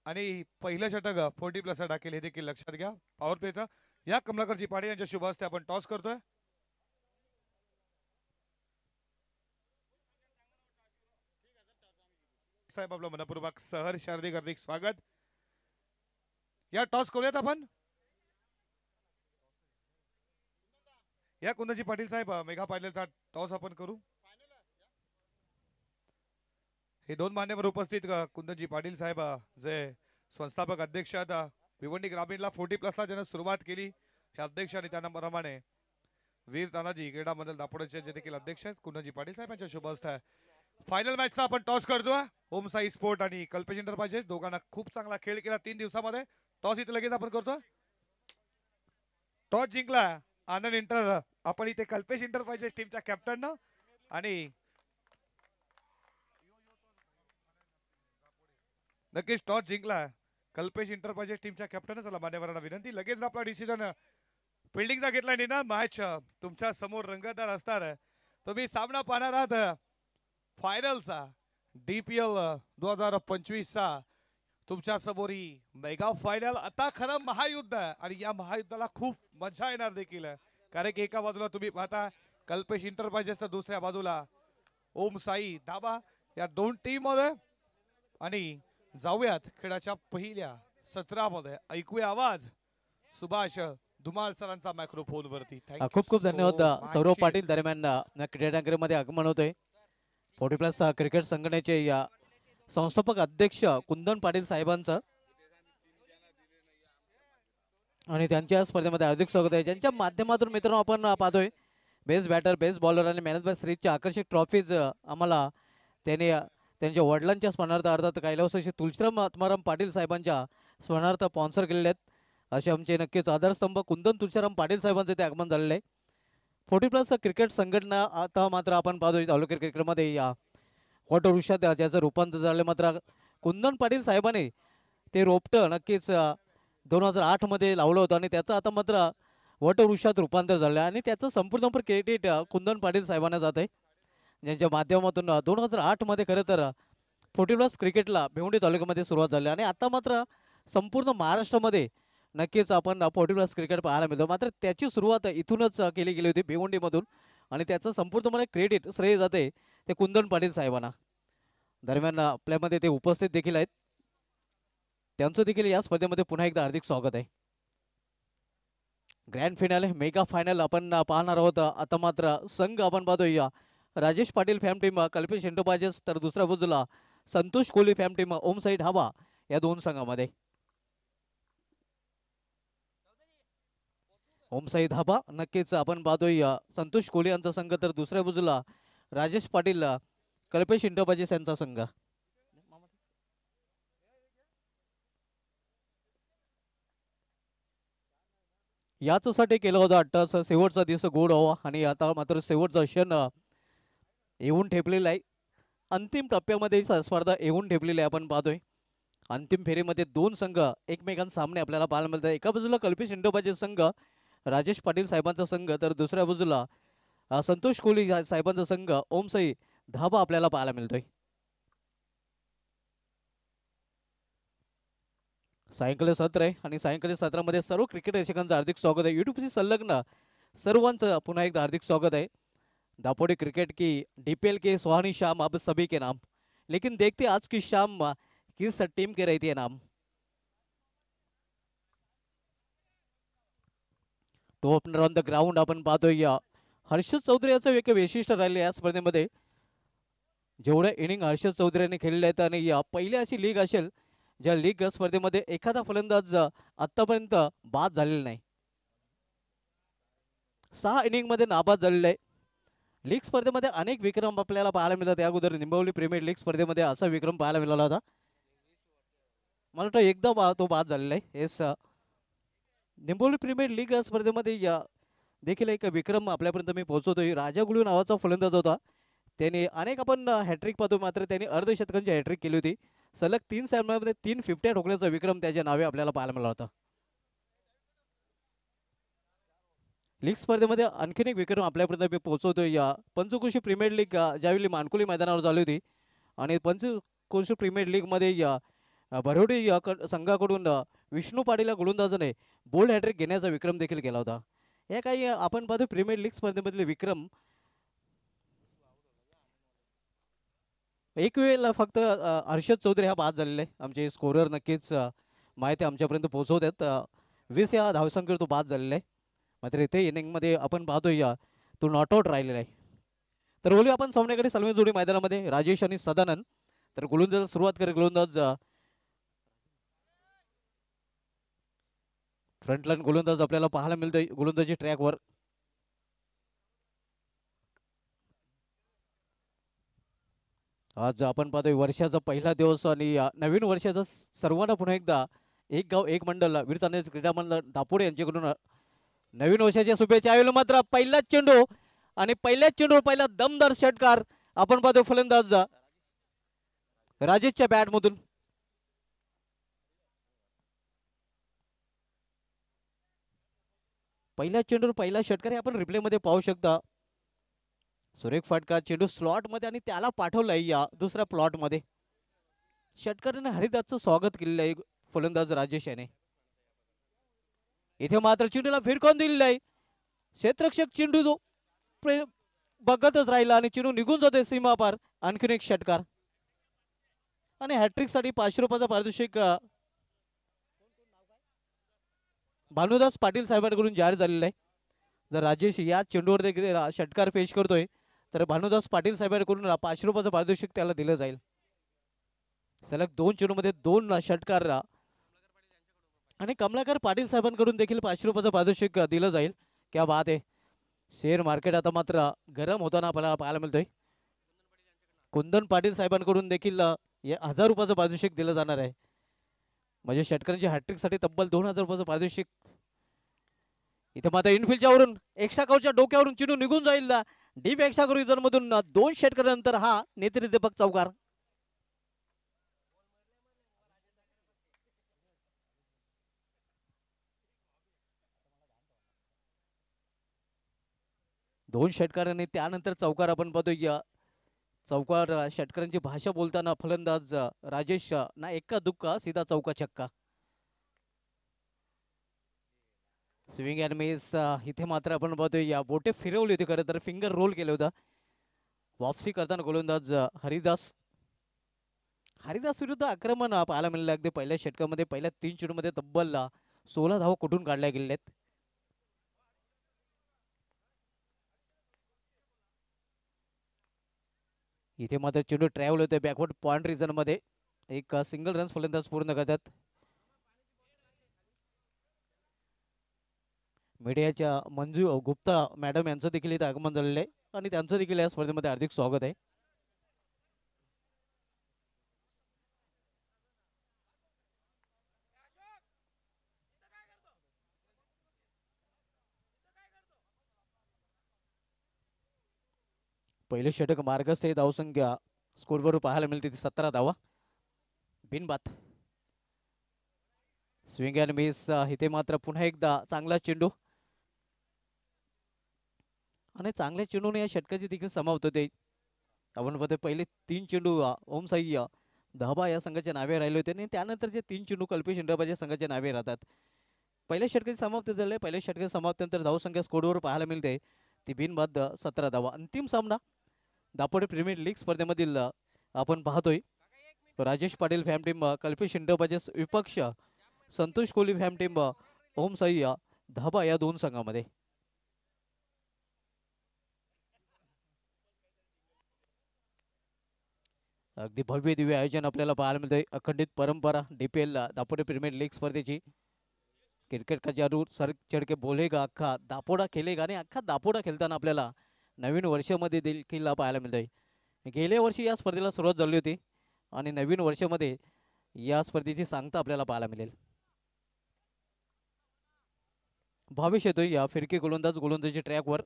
आणि पहिलं षटक 40+ टाकेल हे देखील लक्षात घ्या. पॉवर प्लेचा या कमलाकरजी पाटील यांच्या शुभ हस्ते आपण टॉस करतोय. साहेब आपलं मनपूर्वक सहर्ष हार्दिक हार्दिक स्वागत. या टॉस करूयात आपण. या कुंदनजी पाटील साहेब मेघा पाटीलचा टॉस आपण करू. हे दोन मान्यवर उपस्थित कुंदनजी पाटील साहेब जे संस्थापक अध्यक्ष आहेत भिवंडी ग्रामीणला 40+ ज्यानं सुरुवात केली हे अध्यक्ष आणि त्याप्रमाणे वीर तानाजी क्रीडा मंडळ दापोडेचे जे देखील अध्यक्ष आहेत कुंदनजी पाटील साहेब यांच्या शुभ हस्ते फायनल मॅचचा आपण टॉस करतोय. ओम साई स्पोर्ट आणि कल्पेश एंटरप्राइजेस दोघांना खूप चांगला खेळ केला 3 दिवसामध्ये. टॉस इथे लगेच आपण करतो. टॉस जिंकला आनंद इंटर आपण इथे कल्पेश एंटरप्राइजेस टीमच्या कॅप्टन आणि नक्कीच टॉस जिंकला कल्पेश एंटरप्राइजेस टीमच्या कॅप्टन. चला मान्यवरांना विनंती लगेच आपला डिसिजन फिल्डिंगचा घेतला नाही ना. मॅच तुमच्या समोर रंगतदार असणार. तुम्ही सामना पाहणार आहात फायनलचा DPL 2025चा तुमच्या समोर ही मेगा फायनल. आता खरं महायुद्ध आणि या महायुद्धाला खूप मजा येणार देखील कारण की एका बाजूला तुम्ही पाहता कल्पेश एंटरप्राइजेस तर दुसऱ्या बाजूला ओम साई धाबा या दोन टीम मध्ये. आणि जाऊयात खेळाच्या पहिल्या सत्रामध्ये ऐकूया आवाज सुभाष धुमाळ सरांचा मायक्रोफोन वरती. खूप खूप धन्यवाद सौरभ पाटील. दरम्यान क्रीडांगणामध्ये आगमन होतोय 40+ क्रिकेट संघटनेचे या संस्थापक अध्यक्ष कुंदन पाटील साहेबांचं आणि त्यांच्या स्पर्धेमध्ये हार्दिक स्वागत आहे. ज्यांच्या माध्यमातून मित्रांनो आपण पाहतोय बेस्ट बॅटर बेस्ट बॉलर आणि मॅन ऑफ द सिरीजच्या आकर्षक ट्रॉफीज आम्हाला त्यांनी त्यांच्या वडिलांच्या स्मरणार्थ अर्थात कैलासवासी तुळशीराम आत्माराम पाटील साहेबांच्या स्मरणार्थ स्पॉन्सर केलेले आहेत. असे आमचे नक्कीच आधारस्तंभ कुंदन तुळशीराम पाटील साहेबांचे ते आगमन झालेले आहे. 40+ क्रिकेट संघटना आता मात्र आपण पाहतोय तालुक्यात क्रिकेटमध्ये या वटवृक्षात ज्याचं रूपांतर झालं. मात्र कुंदन पाटील साहेबांनी ते रोपटं नक्कीच 2008 मध्ये लावलं होतं आणि त्याचं आता मात्र वटवृक्षात रूपांतर झालं आणि त्याचं संपूर्ण क्रेडिट कुंदन पाटील साहेबांना जात आहे. ज्यांच्या माध्यमातून 2008 मध्ये खरं तर 40+ क्रिकेटला भिवंडी तालुक्यामध्ये सुरुवात झाली आणि आता मात्र संपूर्ण महाराष्ट्रामध्ये नक्कीच आपण 40+ क्रिकेट पाहायला मिळतो. मात्र त्याची सुरुवात इथूनच केली गेली होती भिवंडीमधून आणि त्याचं संपूर्णपणे क्रेडिट श्रेय जाते ते कुंदन पाटील साहेबांना. दरम्यान आपल्यामध्ये ते उपस्थित देखील आहेत. त्यांचं देखील या स्पर्धेमध्ये पुन्हा एकदा हार्दिक स्वागत आहे. ग्रँड फायनल मेगा फायनल आपण पाहणार आहोत. आता मात्र संघ आपण पाहतोय राजेश पाटील फॅम टीम कल्पेश एंटरप्राइजेस तर दुसऱ्या बाजूला संतोष कोहली फॅम टीम ओम साई ढाबा या दोन संघामध्ये. ओम साई धाबा नक्कीच आपण पाहतोय संतोष कोहली यांचा संघ तर दुसऱ्या बाजूला राजेश पाटील कल्पेश एंटरप्राइजेस यांचा संघ. याचसाठी केलं होतं अट्टास शेवटचा दिवस गोड व्हावा आणि आता मात्र शेवटचा क्षण येऊन ठेपलेला आहे. अंतिम टप्प्यामध्ये स्पर्धा येऊन ठेपलेली आहे. आपण पाहतोय अंतिम फेरीमध्ये दोन संघ एकमेकांसामने आपल्याला पाहायला मिळतात. एका बाजूला कल्पेश एंटरप्राइजेस संघ राजेश पाटील साहेबांचा संघ तर दुसऱ्या बाजूला संतोष कोहली साहेबांचा संघ ओम साई धाबा आपल्याला पाहायला मिळतोय. सायंकाळी सत्र आहे आणि सायंकाळी सत्रामध्ये सर्व क्रिकेट रसिकांचं हार्दिक स्वागत आहे. यूट्यूबशी संलग्न सर्वांचं पुन्हा एकदा हार्दिक स्वागत आहे. दापोडी क्रिकेट की DPL के सुहानी शाम अब सभी के नाम लेकिन देखते आज की शाम किस टीम के रहती है नाम. Two opener on the ground आपण पाहतोय हर्षद चौधरी याचं एक वैशिष्ट्य राहिले या स्पर्धेमध्ये. जेवढे इनिंग हर्षद चौधरी यांनी खेळले आहेत आणि पहिली अशी लीग असेल ज्या लीग स्पर्धेमध्ये एखादा फलंदाज आतापर्यंत बाद झालेला नाही. 6 इनिंग मध्ये नाबाद झालेला आहे. लीग स्पर्धेमध्ये अनेक विक्रम आपल्याला पाहायला मिळतात. या अगोदर निंबवली प्रीमियर लीग स्पर्धेमध्ये असा विक्रम पाहायला मिळाला होता. मला वाटतं एकदा तो बाद झालेला आहे. येस निंबवली प्रीमियर लीग स्पर्धेमध्ये देखील एक विक्रम आपल्यापर्यंत मी पोहोचवतोय. राजा गुळू नावाचा फलंदाज होता. त्याने अनेक आपण हॅट्रिक पाहतो मात्र त्याने अर्धशतकांची हॅट्रिक केली होती. सलग 3 सामन्यांमध्ये 3 50 ठोकण्याचा विक्रम त्याच्या नावे आपल्याला पाहायला मिळाला होता. लीग स्पर्धेमध्ये आणखीन एक विक्रम आपल्यापर्यंत मी पोहोचवतोय. पंचक्रोशी प्रीमियर लीग ज्यावेळी मानकुली मैदानावर झाली होती आणि पंचक्रोशी प्रीमियर लीगमध्ये भरोडी संघाकडून विष्णू पाटील या गोलंदाजाने बोल्ड हॅट्रिक घेण्याचा विक्रम देखील केला होता. हे काही आपण पाहतो प्रीमियर लीग स्पर्धेमधले विक्रम एक वेळेला फक्त हर्षद चौधरी हा बाद झालेला आहे. आमचे स्कोरर नक्कीच माहिती आमच्यापर्यंत पोहोचवतात. 20 या धावसंख्येवर तो बाद झालेला आहे. मात्र इथे इनिंगमध्ये आपण पाहतोय तो नॉट आउट राहिलेला आहे. तर बोलूया आपण सामन्याकडे. सलमी जोडी मैदानामध्ये राजेश आणि सदानंद. तर गोलंदाज सुरुवात करेल गोलंदाज फ्रंटलाईन गोलंदाज आपल्याला पाहायला मिळतोय गोलंदाजी ट्रॅकवर. आज आपण पाहतोय वर्षाचा पहिला दिवस आणि नवीन वर्षाचा सर्वांना पुन्हा एकदा एक गाव एक मंडळ वीर तांदळाचे क्रीडा मंडळ दापोडे यांच्याकडून नवीन वर्षाच्या शुभेच्छा. यावेळेला मात्र पहिलाच चेंडू आणि पहिल्याच चेंडूवर पहिला दमदार षटकार आपण पाहतो फलंदाज राजेशच्या बॅटमधून. पहिल्या चेंडूवर पहिला षटकार हे आपण रिप्ले मध्ये पाहू शकता. सुरेख फटका, चेंडू स्लॉट मध्ये आणि त्याला पाठवलंय या दुसऱ्या प्लॉट मध्ये. षटकाराने हरिदासचं स्वागत केलेलं आहे फलंदाज राजेश याने. इथे मात्र चेंडूला फिरकून दिलेलं आहे. क्षेत्ररक्षक चेंडू जो बघतच राहिला आणि चेंडू निघून जाते सीमापार. आणखीन एक षटकार आणि हॅट्रिक साठी 500 रुपयाचा पारितोषिक भानुदास पाटील साहेबांकडून जाहीर झालेला आहे. जर राजेश या चेंडूवर देखील षटकार पेश करतोय तर भानुदास पाटील साहेबांकडून 500 रुपयाचं पारितोषिक त्याला दिलं जाईल. सलग 2 चेंडूमध्ये 2 षटकार आणि कमलाकर पाटील साहेबांकडून देखील 500 रुपयाचं पारितोषिक दिलं जाईल. क्या बात आहे. शेअर मार्केट आता मात्र गरम होताना आपल्याला पाहायला मिळतोय. कुंदन पाटील साहेबांकडून देखील 1000 रुपयाचं पारितोषिक दिलं जाणार आहे. म्हणजे षटकारांच्या हॅट्रिक साठी तब्बल 2000 रुपयाचं पारितोषिक. इथे मात्र इनफिल्डच्या वरून एक्स्ट्रा डोक्यावरून चेंडू निघून जाईल. डीप एक्स्ट्रा मधून 2 षटकारानंतर हा नेतृदीपक चौकार. दोन षटकार आणि त्यानंतर चौकार आपण पाहतोय. चौकार षटकारांची भाषा बोलताना फलंदाज राजेश ना एक्का दुक्का सीधा चौका छक्का. Swing and miss. इथे मात्र आपण पाहतोय बोटे फिरवली होती खरं तर फिंगर रोल केलं होतं. वापसी करताना गोलंदाज हरिदास विरुद्ध आक्रमण पाहायला मिळालं. अगदी पहिल्या षटकामध्ये पहिल्या 3 चेंडूमध्ये तब्बल 16 धावा कुठून काढल्या गेलेल्या आहेत. इथे मात्र चेंडू ट्रॅव्हल होते बॅकवर्ड पॉइंट रिजन मध्ये. एक सिंगल रन्स फलंदाज पूर्ण करतात. मीडियाच्या मंजू गुप्ता मॅडम यांचं देखील इथे आगमन झालेलं आहे आणि त्यांचं देखील या स्पर्धेमध्ये हार्दिक स्वागत आहे. पहिले षटक मार्गस्थ धावसंख्या स्कोरवर पाहायला मिळते ती 17 धावा बिनबाद. Swing and miss. इथे मात्र पुन्हा एकदा चांगला चेंडू आणि चांगल्या चेंडूने या षटकाची देखील समाप्त होते. आपण पाहतोय पहिले 3 चेंडू ओम साई दहबा या संघाच्या नावे राहिले होते आणि त्यानंतरचे 3 चेंडू कल्पेश इंद्राबाजी संघाच्या नावे राहतात. पहिल्या षटकाची समाप्त झाले. पहिल्या षटकाची समाप्तीनंतर धावसंख्या स्कोरवर पाहायला मिळते ती बिनबाद 17 धावा. अंतिम सामना दापोडे प्रीमियर लीग स्पर्धेमधील आपण पाहतोय राजेश पाटील फॅम टीम कल्पेश इंडोबाजे विपक्ष संतोष कोहली फॅम टीम ओम साई धाबा या 2 संघामध्ये. अगदी भव्य दिव्य आयोजन आपल्याला पाहायला मिळतंय. अखंडित परंपरा DPL दापोडे प्रीमियर लीग स्पर्धेची. क्रिकेट का जादू सर चढ के बोलेगा अख्खा दापोडा खेळेगा आणि अख्खा दापोडा खेळताना आपल्याला नवीन वर्षामध्ये देखील पाहायला मिळतंय. गेल्या वर्षी या स्पर्धेला सुरुवात झाली होती आणि नवीन वर्षामध्ये या स्पर्धेची सांगता आपल्याला पाहायला मिळेल. भावेश येतोय या फिरकी गोलंदाजी ट्रॅकवर.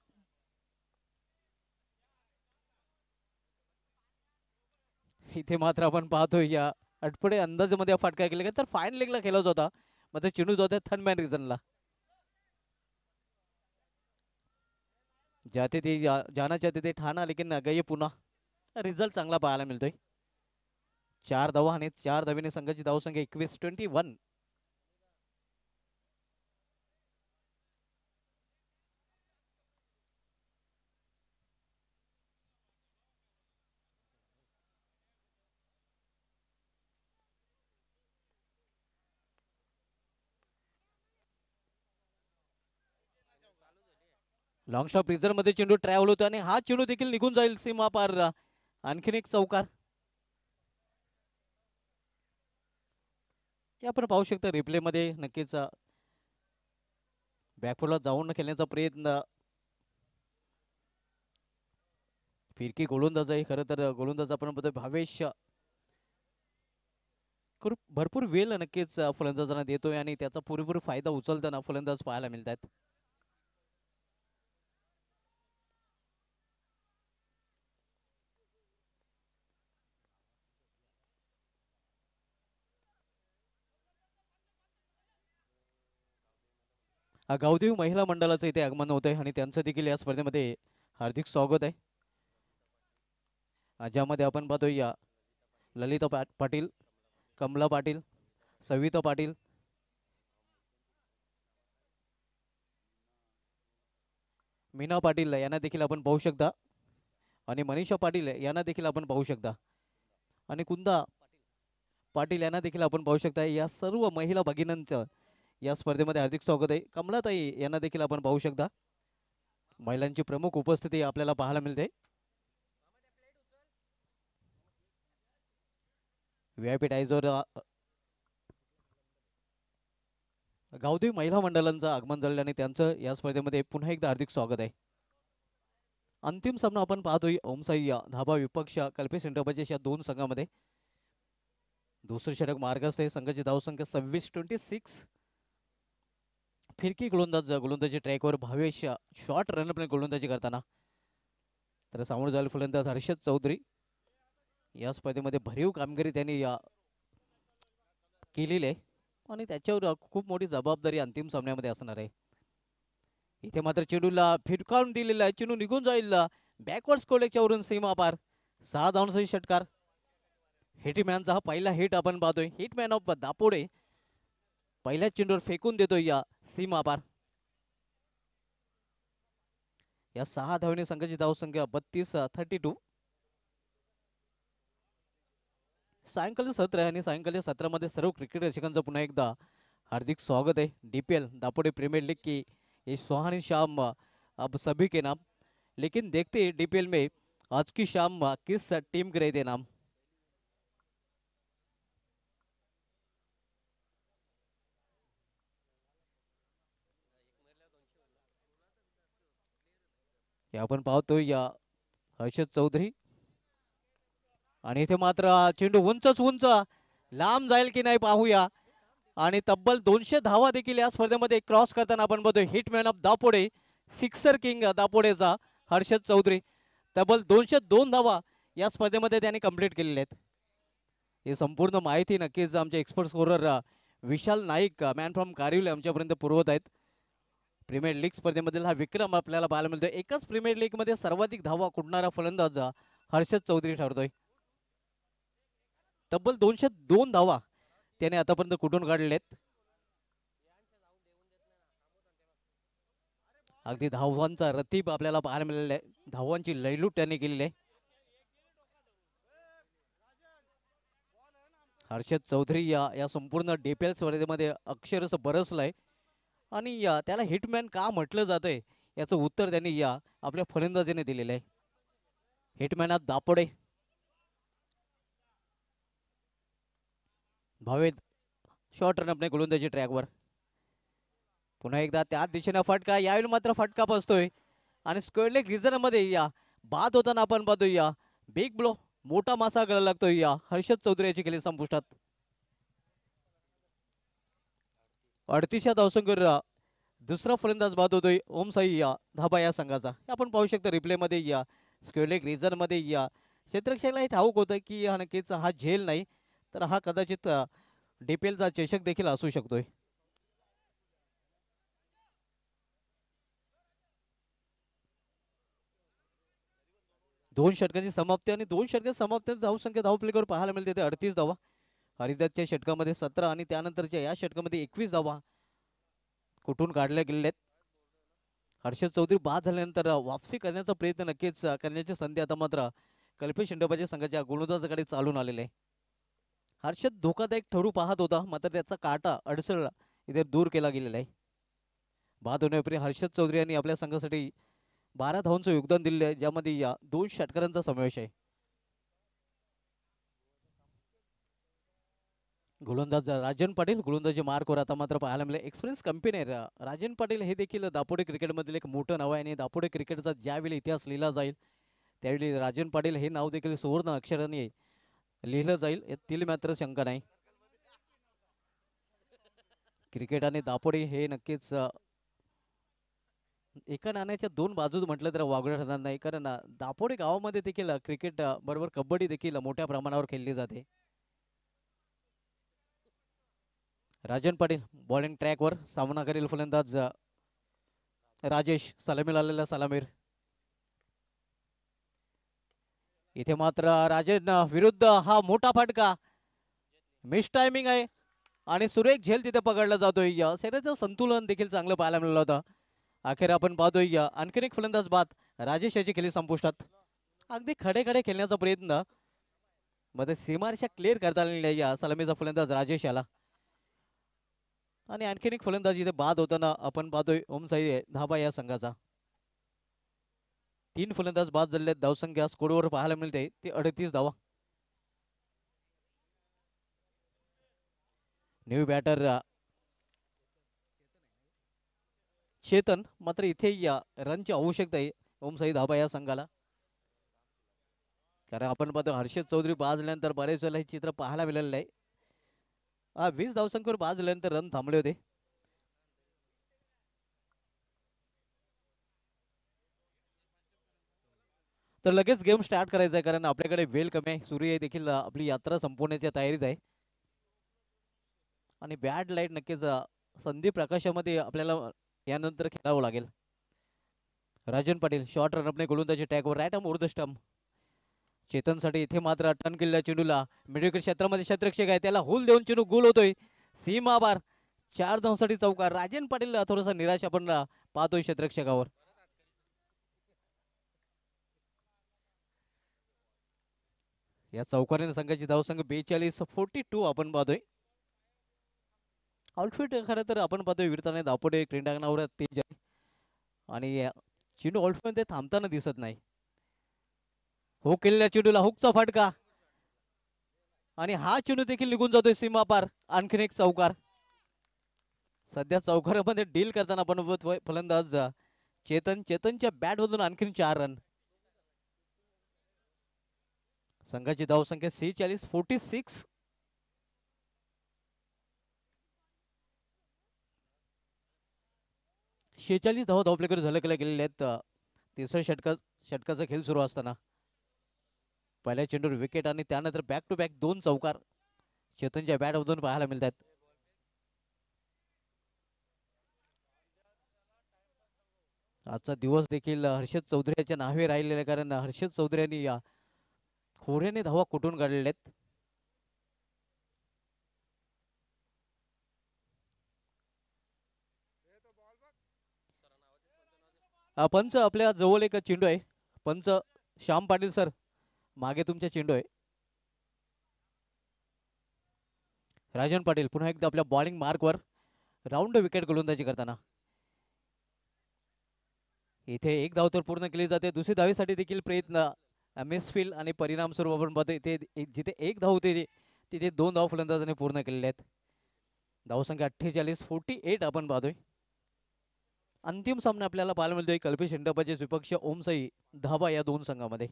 इथे मात्र आपण पाहतोय या अटपडे अंदाजामध्ये फटका केला तर फाईन लेगला खेळत होता. मात्र चेंडू जात आहे थर्ड मॅन रिजनला. जाते ते जाना चाहते ते ठाणा लेकिन गए पुन्हा. रिझल्ट चांगला पाहायला मिळतोय. 4 धावा आणि 4 धावेने संघाची धावसंख्या 21-21. लॉंग शॉट रिझर्व मध्ये चेंडू ट्रॅव्हल होतो आणि हा चेंडू देखील निघून जाईल सीमा पार. आणखीन एक चौकार हे आपण पाहू शकता रिप्ले मध्ये. नक्कीच बॅकफुटला जाऊन खेळण्याचा प्रयत्न. फिरकी गोलंदाज आहे खरं तर. गोलंदाज आपण बघतोय भावेश भरपूर वेळ नक्कीच फलंदाजांना देतोय आणि त्याचा पुरेपूर फायदा उचलताना फलंदाज पाहायला मिळतात. गावदेवी महिला मंडळाचं इथे आगमन होत आहे आणि त्यांचं देखील या स्पर्धेमध्ये हार्दिक स्वागत आहे. ज्यामध्ये आपण पाहतोय या ललिता पाटील, कमला पाटील, सविता पाटील, मीना पाटील यांना देखील आपण पाहू शकता आणि मनीषा पाटील यांना देखील आपण पाहू शकता आणि कुंदा पाटील यांना देखील आपण पाहू शकता. या सर्व महिला भगिनींचं या स्पर्धेमध्ये हार्दिक स्वागत आहे. कमलाताई यांना देखील आपण पाहू शकता. महिलांची प्रमुख उपस्थिती आपल्याला पाहायला मिळते. व्हीआयपी टाईजवर गावदेवी महिला मंडळांचं आगमन झालेलं आणि त्यांचं या स्पर्धेमध्ये पुन्हा एकदा हार्दिक स्वागत आहे. अंतिम सामना आपण पाहतोय ओमसाई धाबा विपक्ष कल्पेश इंटरप्राइजेस या दोन संघामध्ये. दुसरे षटक मार्गस्थ आहे. संघाची धावसंख्या 26-26. फिरकी गोलंदाजी ट्रॅकवर भावेश शॉर्ट रन गोलंदाजी करताना. तर समोर झालेले फलंदाज हर्षद चौधरी. या स्पर्धेमध्ये भरीव कामगिरी त्यांनी केलेली आहे आणि त्याच्यावर खूप मोठी जबाबदारी अंतिम सामन्यामध्ये असणार आहे. इथे मात्र चेंडूला फिरकावून दिलेला आहे. चेंडू निघून जाईल बॅकवर्ड स्कोरच्या वरून सीमा पार. 6 धावांचा षटकार. हिटमॅनचा हा पहिला हिट आपण पाहतोय. हिटमॅन ऑफ दापोडे पहिल्याच चेंडूवर फेकून देतोय या सीमा पार. या 6 धावांनी संघाची धावसंख्या 32-32. सायंकाळी सत्र आहे आणि सायंकाळच्या सत्रामध्ये सर्व क्रिकेट रसिकांचं पुन्हा एकदा हार्दिक स्वागत आहे. DPL दापोडे प्रीमियर लीग की ये सुहानी शाम अब सभी के नाम, लेकिन देखते DPL में आज की शाम किस टीम के रहते नाम. हे आपण पाहतोय या हर्षद चौधरी आणि इथे मात्र चेंडू उंच लांब जाईल की नाही पाहूया. आणि तब्बल 200 धावा देखील या स्पर्धेमध्ये क्रॉस करताना आपण बघतोय. Hitman of Dapode, sixer king दापोडेचा हर्षद चौधरी. तब्बल 202 धावा या स्पर्धेमध्ये त्यांनी कंप्लीट केलेल्या आहेत. ही संपूर्ण माहिती नक्कीच आमचे expert scorer Vishal Naik man from Karivali आमच्यापर्यंत पुरवत आहेत. प्रीमियर लीग स्पर्धेमधील हा विक्रम आपल्याला पाहायला मिळतोय. एकाच प्रीमियर लीग मध्ये सर्वाधिक धावा कुठणारा फलंदाज हर्षद चौधरी ठरतोय. तब्बल 202 धावा त्याने आतापर्यंत कुठून काढलेत. अगदी धावांचा रतीब आपल्याला पाहायला मिळालेला आहे. धावांची लयलूट त्याने केलेली आहे. हर्षद चौधरी या संपूर्ण DPL स्पर्धेमध्ये अक्षरशः बरसलाय आणि त्याला हिटमॅन का म्हटलं जातंय याचं उत्तर त्यांनी आपल्या फलंदाजीने दिलेलं आहे. Hitman of Dapode भावेद short run आपल्या गोलंदाजी ट्रॅकवर. पुन्हा एकदा त्याच दिशेने फटका. यावेळी मात्र फटका बसतोय आणि स्क्वेअर रिझन मध्ये बाद होताना आपण पाहतोय बिग ब्लो मोठा मासा गळा लागतोय हर्षद चौधरी याची केली संपुष्टात. 38 धावसंख्येवर दुसरा फलंदाज बाद होतोय ओमसाई धाबा या संघाचा. आपण पाहू शकता रिप्ले मध्ये स्क्वेअर रिझन मध्ये क्षेत्ररक्षकाला हे ठाऊक होतं की हा नक्कीच हा झेल नाही तर हा कदाचित DPLचा चषक देखील असू शकतोय. 2 षटकांची समाप्ती आणि 2 षटकांची समाप्ती धावसंख्या धावफलकावर पाहायला मिळते ते 38 धावा. हरिदत्तच्या षटकामध्ये 17 आणि त्यानंतरच्या या षटकामध्ये 21 धावा कुठून काढल्या गेलेल्या आहेत. हर्षद चौधरी बाद झाल्यानंतर वापसी करण्याचा प्रयत्न नक्कीच करण्याची संधी आता मात्र कल्पेश इंडोबाच्या संघाच्या गोलंदाजाकडे चालून आलेले आहे. हर्षद धोकादायक ठरू पाहत होता, मात्र त्याचा काटा अडसळ इथे दूर केला गेलेला आहे. बाद होण्यापूर्वी हर्षद चौधरी यांनी आपल्या संघासाठी 12 धावांचं योगदान दिलेलं आहे, ज्यामध्ये या 2 षटकारांचा समावेश आहे. गोलंदाज राजन पाटील गोलंदाजी मार्कवर आता मात्र पाहायला मिळेल. एक्सपिरियन्स कंपनी आहे राजन पाटील हे देखील दापोडे क्रिकेटमधील एक मोठं नाव आहे आणि दापोडे क्रिकेटचा ज्यावेळी इतिहास लिहिला जाईल त्यावेळी राजन पाटील हे नाव देखील सुवर्ण अक्षराने लिहिलं जाईल, यातील मात्र शंका नाही. क्रिकेट आणि दापोडे हे नक्कीच एका नाण्याच्या 2 बाजू म्हटलं तर वागणं ठरणार नाही, कारण दापोडे गावामध्ये देखील क्रिकेट बरोबर कबड्डी देखील मोठ्या प्रमाणावर खेळली जाते. राजन पाटील बॉलिंग ट्रॅकवर सामना करेल फलंदाज राजेश. सलामीला आलेला सलामीर. इथे मात्र राजन विरुद्ध हा मोठा फटका, मिस टायमिंग आहे आणि सुरेख झेल तिथे पकडला जातोय. शरीराचं संतुलन देखील चांगलं पाहायला मिळालं होतं. अखेर आपण पाहतोय आणखीन एक फलंदाज बाद. राजेश याची खेळी संपुष्टात. अगदी खडे खडे खेळण्याचा प्रयत्न मध्ये सीमारेषा क्लिअर करता आलेली या सलामीचा फलंदाज राजेश याला. आणि आणखीन एक फलंदाज इथे बाद होताना आपण पाहतोय ओमसाई धाबा या संघाचा. 3 फलंदाज बाद झालेले आहेत. धावसंख्या स्कोरवर पाहायला मिळते ती 38 धावा. न्यू बॅटर चेतन, मात्र इथे या रनची आवश्यकता आहे ओमसाई धाबा या संघाला, कारण आपण पाहतो हर्षद चौधरी बाद झाल्यानंतर बरेच वेळेला हे चित्र पाहायला मिळालेलं आहे. 20 धावसंख्येवर बाद झाल्यानंतर रन थांबले होते. तर लगेच गेम स्टार्ट करायचा आहे, कारण आपल्याकडे वेळ कमी आहे. सूर्य देखील आपली यात्रा संपवण्याच्या तयारीत आहे आणि बॅड लाईट नक्कीच संधी प्रकाशामध्ये आपल्याला यानंतर खेळावं लागेल. राजन पाटील शॉर्ट रनअपने गोलंदाजी टॅगवर right arm over the stump. चेतनसाठी इथे मात्र टर्न केलेल्या चेंडूला मिडविकेट क्षेत्रामध्ये क्षेत्ररक्षक आहे, त्याला होल देऊन चेंडू गोल होतोय. सीमा बार 4 धावांसाठी चौकार. राजन पाटील थोडासा निराश आपण पाहतोय क्षेत्ररक्षकावर. या चौकारीने संघाची धावसंख्या 42-42 आपण पाहतोय. आउटफिट खरं तर आपण पाहतोय वीरताने दापोडे क्रीडांगणावर तेज आहे आणि चेंडू आउटफिट थांबताना दिसत नाही. हो केलेल्या चेंडूला हुकचा फटका आणि हा चेंडू देखील निघून जातोय सीमा पार. आणखीन एक चौकार. सध्या चौकारामध्ये डील करताना आपण फलंदाज चेतनच्या बॅट मधून आणखीन 4 रन. संघाची धावसंख्या 46-46. धावा धावपलेकर झलकल्या गेलेल्या आहेत. तिसऱ्या षटकाचा खेळ सुरू असताना पहिल्या चेंडूवर विकेट आणि त्यानंतर बॅक टू बॅक 2 चौकार चेतनच्या बॅटमधून पाहायला मिळतात. आजचा दिवस देखील हर्षद चौधरी याच्या नावे राहिलेला आहे, कारण हर्षद चौधरी यांनी या खोऱ्याने धावा कुठून काढलेल्या आहेत. पंच आपल्या जवळ एक चेंडू आहे. पंच श्याम पाटील सर, मागे तुमच्या चेंडू आहे. राजन पाटील पुन्हा एकदा आपल्या बॉलिंग मार्कवर राऊंड विकेट गोलंदाजी करताना. इथे 1 धाव तर पूर्ण केली जाते. दुसरी धावेसाठी देखील प्रयत्न मिसफील्ड आणि परिणाम स्वरूप आपण पाहतो इथे जिथे 1 धाव होते तिथे 2 धाव फलंदाजाने पूर्ण केलेले आहेत. धावसंख्या 48-48 आपण पाहतोय. अंतिम सामना आपल्याला पाहायला मिळतोय कल्पेश इंडोबाचे विपक्ष ओमसाई धाबा या 2 संघामध्ये.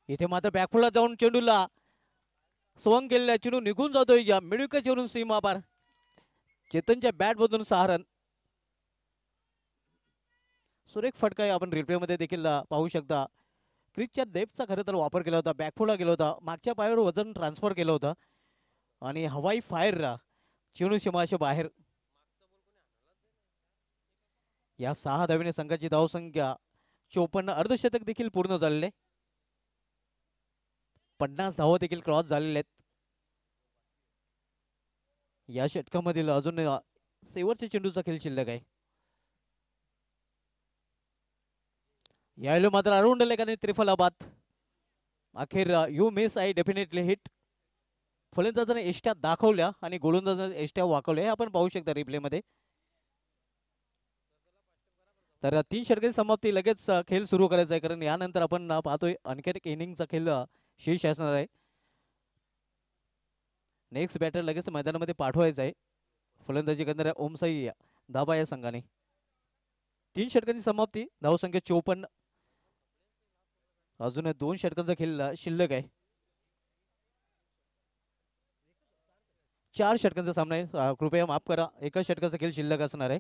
इथे मात्र बॅकफुलला जाऊन चेंडूला स्वंग केलेला चेंडू निघून जातोय या मिडविकेटवरून सीमा पार. चेतनच्या बॅट मधून 6 रन. सुरेख फटका आपण रिप्ले मध्ये देखील पाहू शकता. क्रिजच्या डेप्थचा खरं तर वापर केला होता. बॅकफुलला गेला होता, मागच्या पायावर वजन ट्रान्सफर केलं होतं आणि हवाई फायर चेंडू सीमाच्या बाहेर या 6 धावेने संघाची धावसंख्या 54, अर्धशतक देखील पूर्ण झालेले, 50 धावा देखील क्रॉस झालेले आहेत. या षटकामधील अजून शेवटच्या चेंडूचा खेळ शिल्लक आहे. यावेळी मात्र अरुण लेखाने त्रिफला बाद. अखेर you miss I definitely hit. फलंदाजाने एष्ट्या दाखवल्या आणि गोलंदाजाने एष्ट्या वाकवल्या, हे आपण पाहू शकता रिप्ले मध्ये. तर 3 षटकांची समाप्ती, लगेच खेळ सुरू करायचा आहे, कारण यानंतर आपण पाहतोय आणखी एक इनिंगचा खेळ शेष असणार आहे. नेक्स्ट बॅटर लगेच मैदानामध्ये पाठवायचा आहे. फलंदाजी करणाऱ्या ओमसाई धाबा या संघाने. 3 षटकांची समाप्ती, धावसंख्या 54. अजून 2 षटकांचा खेळ शिल्लक आहे. 4 षटकांचा सामना आहे, कृपया माफ करा, एका षटकाचा खेळ शिल्लक असणार आहे.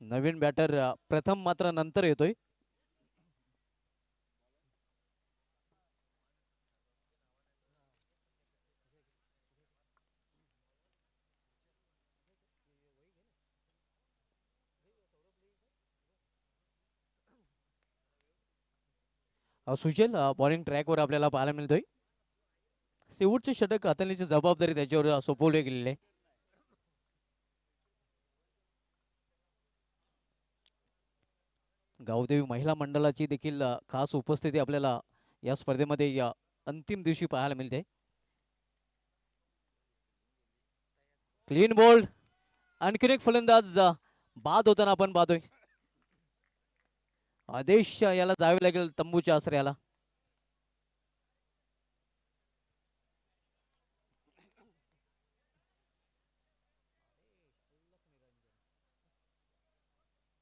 नवीन बॅटर प्रथम मात्र नंतर येतोय. सुशील बॉलिंग ट्रॅकवर आपल्याला पाहायला मिळतोय. शेवटचे षटक हाताळण्याची जबाबदारी त्याच्यावर सोपवली गेलेली आहे. गावदेवी महिला मंडळाची देखील खास उपस्थिती आपल्याला या स्पर्धेमध्ये या अंतिम दिवशी पाहायला मिळते. क्लीन बोल्ड, आणखीन एक फलंदाज बाद होताना आपण पाहतोय. आदेश याला जावे लागेल तंबूच्या आश्रयाला.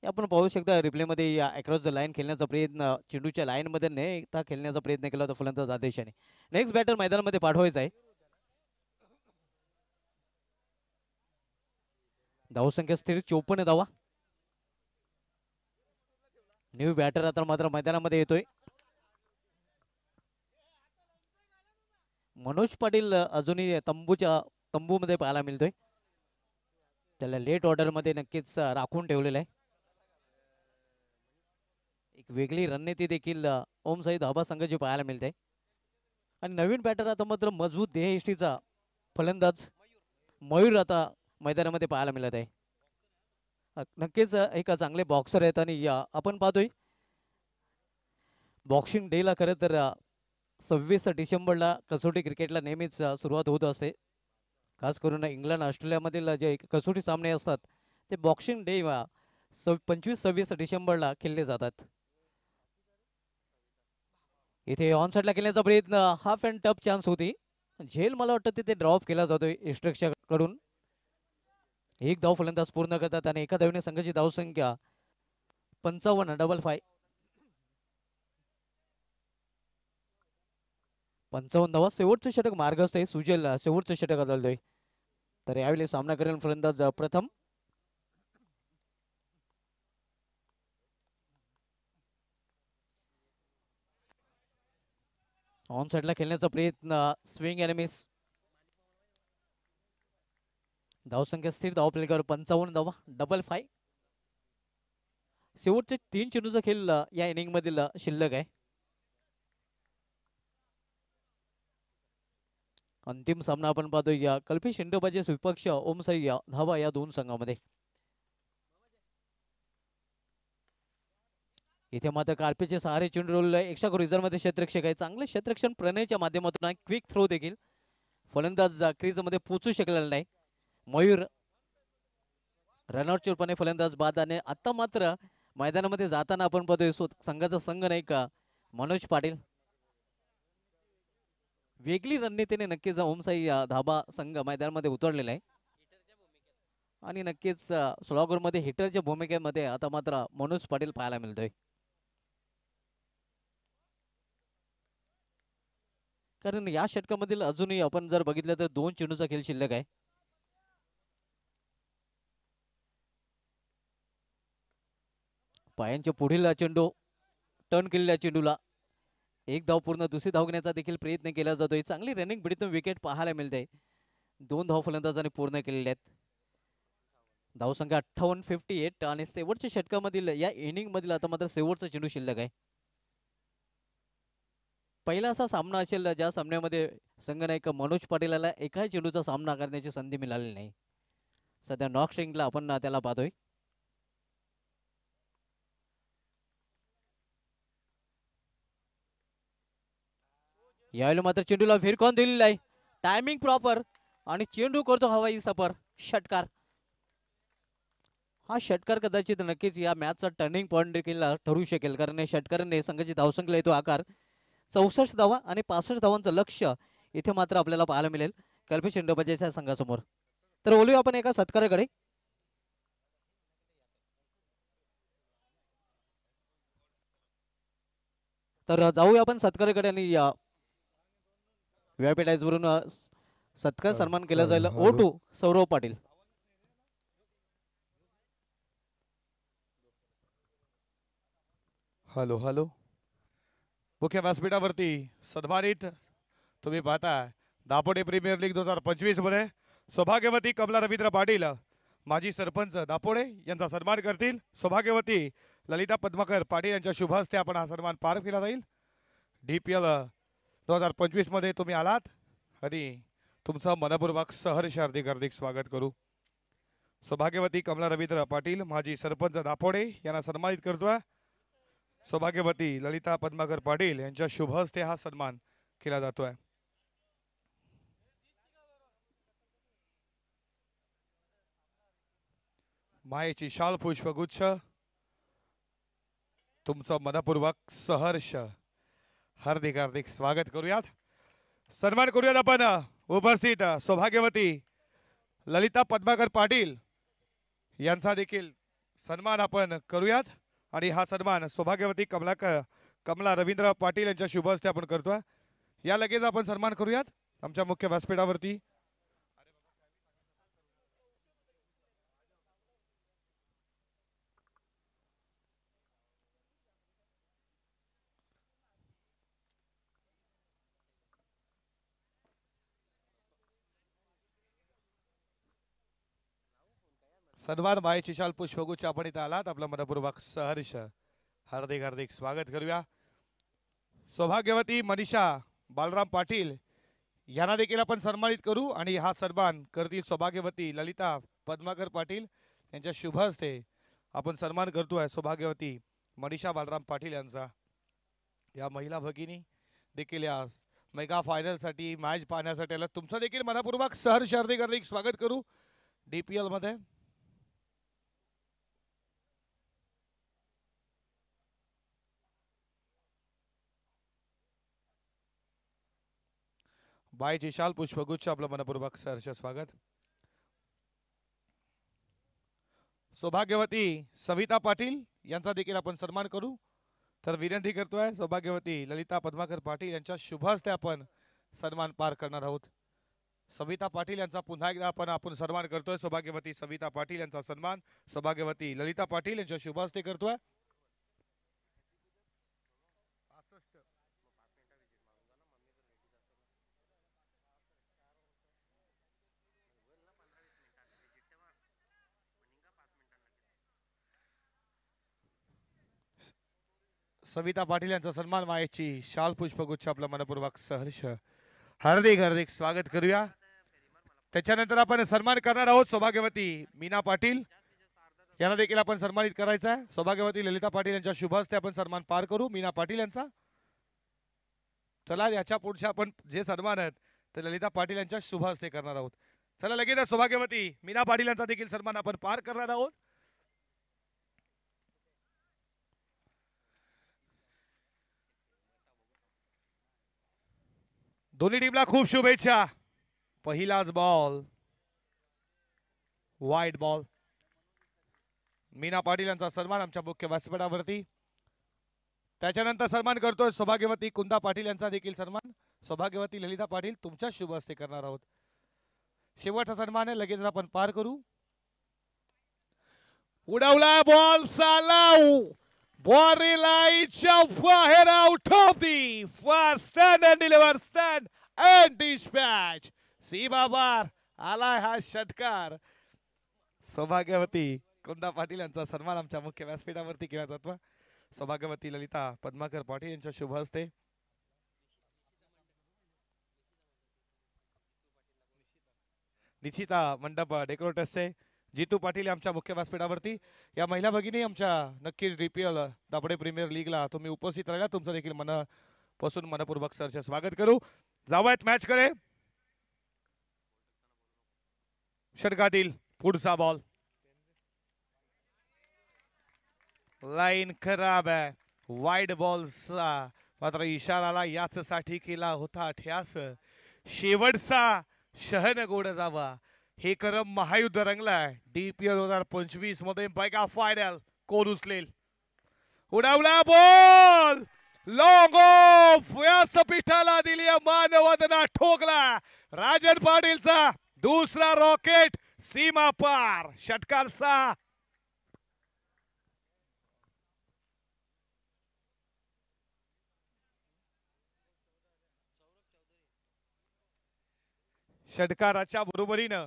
आपण पाहू शकता रिप्ले मध्ये अक्रॉस द लाईन खेळण्याचा प्रयत्न, चेंडूच्या लाईन मध्ये न येता खेळण्याचा प्रयत्न केला होता फलंदाज आदेशाने. नेक्स्ट बॅटर मैदानामध्ये पाठवायचा आहे. धावसंख्या स्थिर 54 धावा. न्यू बॅटर आता मात्र मैदानामध्ये येतोय. मनोज पाटील अजूनही तंबूमध्ये पाहायला मिळतोय. त्याला लेट ऑर्डर मध्ये नक्कीच राखून ठेवलेलं आहे. एक वेगळी रणनीती देखील ओमसाई धाबा संघाची पाहायला मिळते. आणि नवीन बॅटर आता मात्र मजबूत देहयष्टीचा फलंदाज मयूर आता मैदानामध्ये पाहायला मिळत आहे. नक्कीच एक चांगले बॉक्सर आहेत आणि आपण पाहतोय बॉक्सिंग डे ला खरं तर 26 डिसेंबरला कसोटी क्रिकेटला नेहमीच सुरुवात होत असते. खास करून इंग्लंड ऑस्ट्रेलियामधील जे कसोटी सामने असतात ते बॉक्सिंग डे 25-26 डिसेंबरला खेळले जातात. इथे ऑन साईडला खेळण्याचा प्रयत्न, हाफ अँड टफ चान्स होती, झेल मला वाटतं तिथे ड्रॉप केला जातोय इस्ट्रक्चर कडून. एक धाव फलंदाज पूर्ण करतात आणि एका धावेने संघाची धावसंख्या 55, 55 धावा. शेवटचं षटक मार्गस्थ आहे, सुजल शेवटचं षटक बदलतोय. तर यावेळी सामना करेल फलंदाज प्रथम. ऑन साईडला खेळण्याचा प्रयत्न, स्विंग आणि मिस. धावसंख्या स्थिर, धाव प्लेकर 55 धावा, 55. शेवटचे 3 चेंडूचा खेळ या इनिंग मधील शिल्लक आहे. अंतिम सामना आपण पाहतोय या कल्पेश इंडोबाचे विपक्ष ओमसाई धाबा या दोन संघामध्ये. इथे मात्र कार्पेचे सहारे चेंडू रोल एक्स्ट्रा रिझर्व मध्ये क्षेत्ररक्षक आहे. चांगले क्षेत्ररक्षण प्रणयच्या माध्यमातून क्विक थ्रो देखील, फलंदाज क्रीज मध्ये पोहोचू शकलेला नाही. मयूर रनआउट चोरपणे फलंदाज बाद. आणि आता मात्र मैदानामध्ये जाताना आपण पाहतोय संघाचा संघ नाही का मनोज पाटील. वेगळी रणनीतीने नक्कीच ओमसाई धाबा संघ मैदानामध्ये उतरलेला आहे आणि नक्कीच स्लॉगर मध्ये हिटरच्या भूमिकेमध्ये आता मात्र मनोज पाटील पाहायला मिळतोय. कारण या षटकामधील अजूनही आपण जर बघितलं तर 2 चेंडूचा खेळ शिल्लक आहे. पायांच्या पुढील चेंडू टर्न केलेल्या चेंडूला एक धाव पूर्ण, दुसरी धाव घेण्याचा देखील प्रयत्न केला जातोय. चांगली रनिंग बिडीतून विकेट पाहायला मिळते. 2 धाव फलंदाजाने पूर्ण केलेले आहेत. धावसंख्या 58-58 आणि शेवटच्या षटकामधील या इनिंग मधील आता मात्र शेवटचा चेंडू शिल्लक आहे. पहिला असा सामना असेल ज्या सामन्यामध्ये संघनायक मनोज पाटीलला एकाही चेंडूचा सामना करण्याची संधी मिळाली नाही. सध्या नॉक स्ट्रिंगला आपण त्याला पाहतोय. यावेळी मात्र चेंडूला फिरकून दिलेला आहे. टायमिंग प्रॉपर आणि चेंडू करतो हवाई सफर. षटकार. हा षटकार कदाचित नक्कीच या मॅचचा टर्निंग पॉइंट देखील ठरू शकेल, कारण या षटकाराने संघाची धावसंख्येला येतो आकार. 64 धावा आणि 65 धावांचं लक्ष इथे मात्र आपल्याला पाहायला मिळेल कल्पेश इंडोबाजेच्या संघासमोर. तर बोलूया आपण एका सत्काराकडे. तर जाऊया आपण सत्काराकडे आणि व्यापीटाईजवरून सत्कार सन्मान केला जाईल. O2 Saurav Patil. Hello hello. मुख्य व्यासपीठावरती सन्मानित तुम्ही पाहता दापोडे प्रीमियर लीग 2025 मध्ये सौभाग्यवती कमला रवींद्र पाटील माजी सरपंच दापोडे यांचा सन्मान करतील. सौभाग्यवती ललिता पद्माकर पाटील यांच्या शुभ हस्ते आपण हा सन्मान पार केला जाईल. DPL 2025 मध्ये तुम्ही आलात आणि तुमचं मनपूर्वक सहर्ष हार्दिक हार्दिक स्वागत करू. सौभाग्यवती कमला रवींद्र पाटील माजी सरपंच दापोडे यांना सन्मानित करतोय. सौभाग्यवती ललिता पद्माकर पाटील यांच्या शुभ हस्ते हा सन्मान केला जातोय. मायेची शाल पुष्पगुच्छ तुमचं मनपूर्वक सहर्ष हार्दिक हार्दिक स्वागत करूयात. सन्मान करूयात आपण उपस्थित सौभाग्यवती ललिता पद्माकर पाटील यांचा देखील सन्मान आपण करूयात. आणि हा सन्मान सौभाग्यवती कमला रवींद्र पाटील यांच्या शुभ हस्ते आपण करतोय. या लगेच आपण सन्मान करूयात आमच्या मुख्य व्यासपीठावरती. सन्मान मायेची शाल पुष्पगुच्छ आपण इथं आलात आपलं मनपूर्वक सहर्ष हार्दिक हार्दिक स्वागत करूया. सौभाग्यवती मनीषा बालराम पाटील यांना देखील आपण सन्मानित करू आणि हा सन्मान करतील सौभाग्यवती ललिता पद्माकर पाटील यांच्या शुभ हस्ते आपण सन्मान करतोय सौभाग्यवती मनीषा बालराम पाटील यांचा. या महिला भगिनी देखील या मेगा फायनलसाठी मॅच पाहण्यासाठी आला. तुमचं देखील मनपूर्वक सहर्ष हार्दिक हार्दिक स्वागत करू DPL मध्ये. बायची शाल पुष्पगुच्छ आपलं मनपूर्वक सहर्ष स्वागत. सौभाग्यवती सविता पाटील यांचा देखील आपण सन्मान करू. तर विनंती करतोय सौभाग्यवती ललिता पद्माकर पाटील यांच्या शुभ हस्ते आपण सन्मान पार करणार आहोत. सविता पाटील यांचा पुन्हा एकदा आपण सन्मान करतोय. सौभाग्यवती सविता पाटील यांचा सन्मान सौभाग्यवती ललिता पाटील यांच्या शुभ हस्ते करतोय. सविता पाटील यांचा सन्मान मायेची शाल पुष्पगुच्छ आपला मनपूर्वक सहर्ष हार्दिक हार्दिक स्वागत करूया. त्याच्यानंतर आपण सन्मान करणार आहोत सौभाग्यवती मीना पाटील यांना देखील आपण सन्मानित करायचं आहे. सौभाग्यवती ललिता पाटील यांच्या शुभ हस्ते आपण सन्मान पार करू मीना पाटील यांचा. चला याच्या पुढच्या आपण जे सन्मान आहेत ते ललिता पाटील यांच्या शुभ हस्ते करणार आहोत. चला लगेच सौभाग्यवती मीना पाटील यांचा देखील सन्मान आपण पार करणार आहोत. दोन्ही टीमला खूप शुभेच्छा. पहिलाच ball wide ball. Meena Patil यांचा सन्मान आमच्या मुख्य व्यासपीठावरती. त्याच्यानंतर सन्मान करतोय सौभाग्यवती कुंदा पाटील यांचा देखील सन्मान सौभाग्यवती ललिता पाटील तुमच्या शुभ हस्ते करणार आहोत. शेवटचा सन्मान आहे लगेच आपण पार करू. उडवला बॉल सालाव बॉरीलाईच्या बाहेर out of the first stand and deliver stand and dispatch. सीमा बार आलाय हा षटकार. सौभाग्यवती कुंदा पाटील यांचा सन्मान आमच्या मुख्य व्यासपीठावरती केला जातो. सौभाग्यवती ललिता पद्माकर पाटील यांच्या शुभ हस्ते निश्चिता मंडप डेकोरेटर्सचे जितू पाटील आमच्या मुख्य व्यासपीठावरती. या महिला भगिनी आमच्या नक्कीच DPL दाबडे प्रीमियर लीगला तुम्ही उपस्थित राहिला, तुमचं देखील मनापासून मनपूर्वक सरचे स्वागत करू. जाऊयात मॅच कडे. षटकातील पुढचा बॉल लाईन खराब आहे. वाईड बॉलचा मात्र इशाराला याचसाठी केला होता ठ्यास. शेवटचा शहन गोड जावा. हे करम महायुद्ध रंगलाय. DPL 2025 मध्ये मेगा फायनल कोण उचलेल. उडावला बॉल लॉंग ऑफ. व्यासपीठाला दिली मानवंदना. ठोकला राजन पाटीलचा दुसरा रॉकेट सीमा पार. षटकार 6. षटकाराच्या बरोबरीनं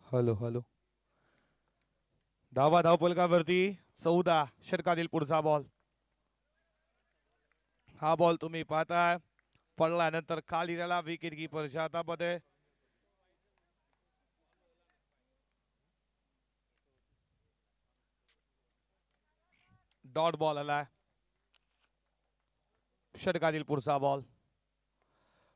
हॅलो हॅलो धावा धावपलकावरती 14. षटकातील पुढचा बॉल. हा बॉल तुम्ही पाहताय पडल्यानंतर खाली गेला विकेट कीपरच्या हातामध्ये. डॉट बॉल आला. षटकातील पुढचा बॉल.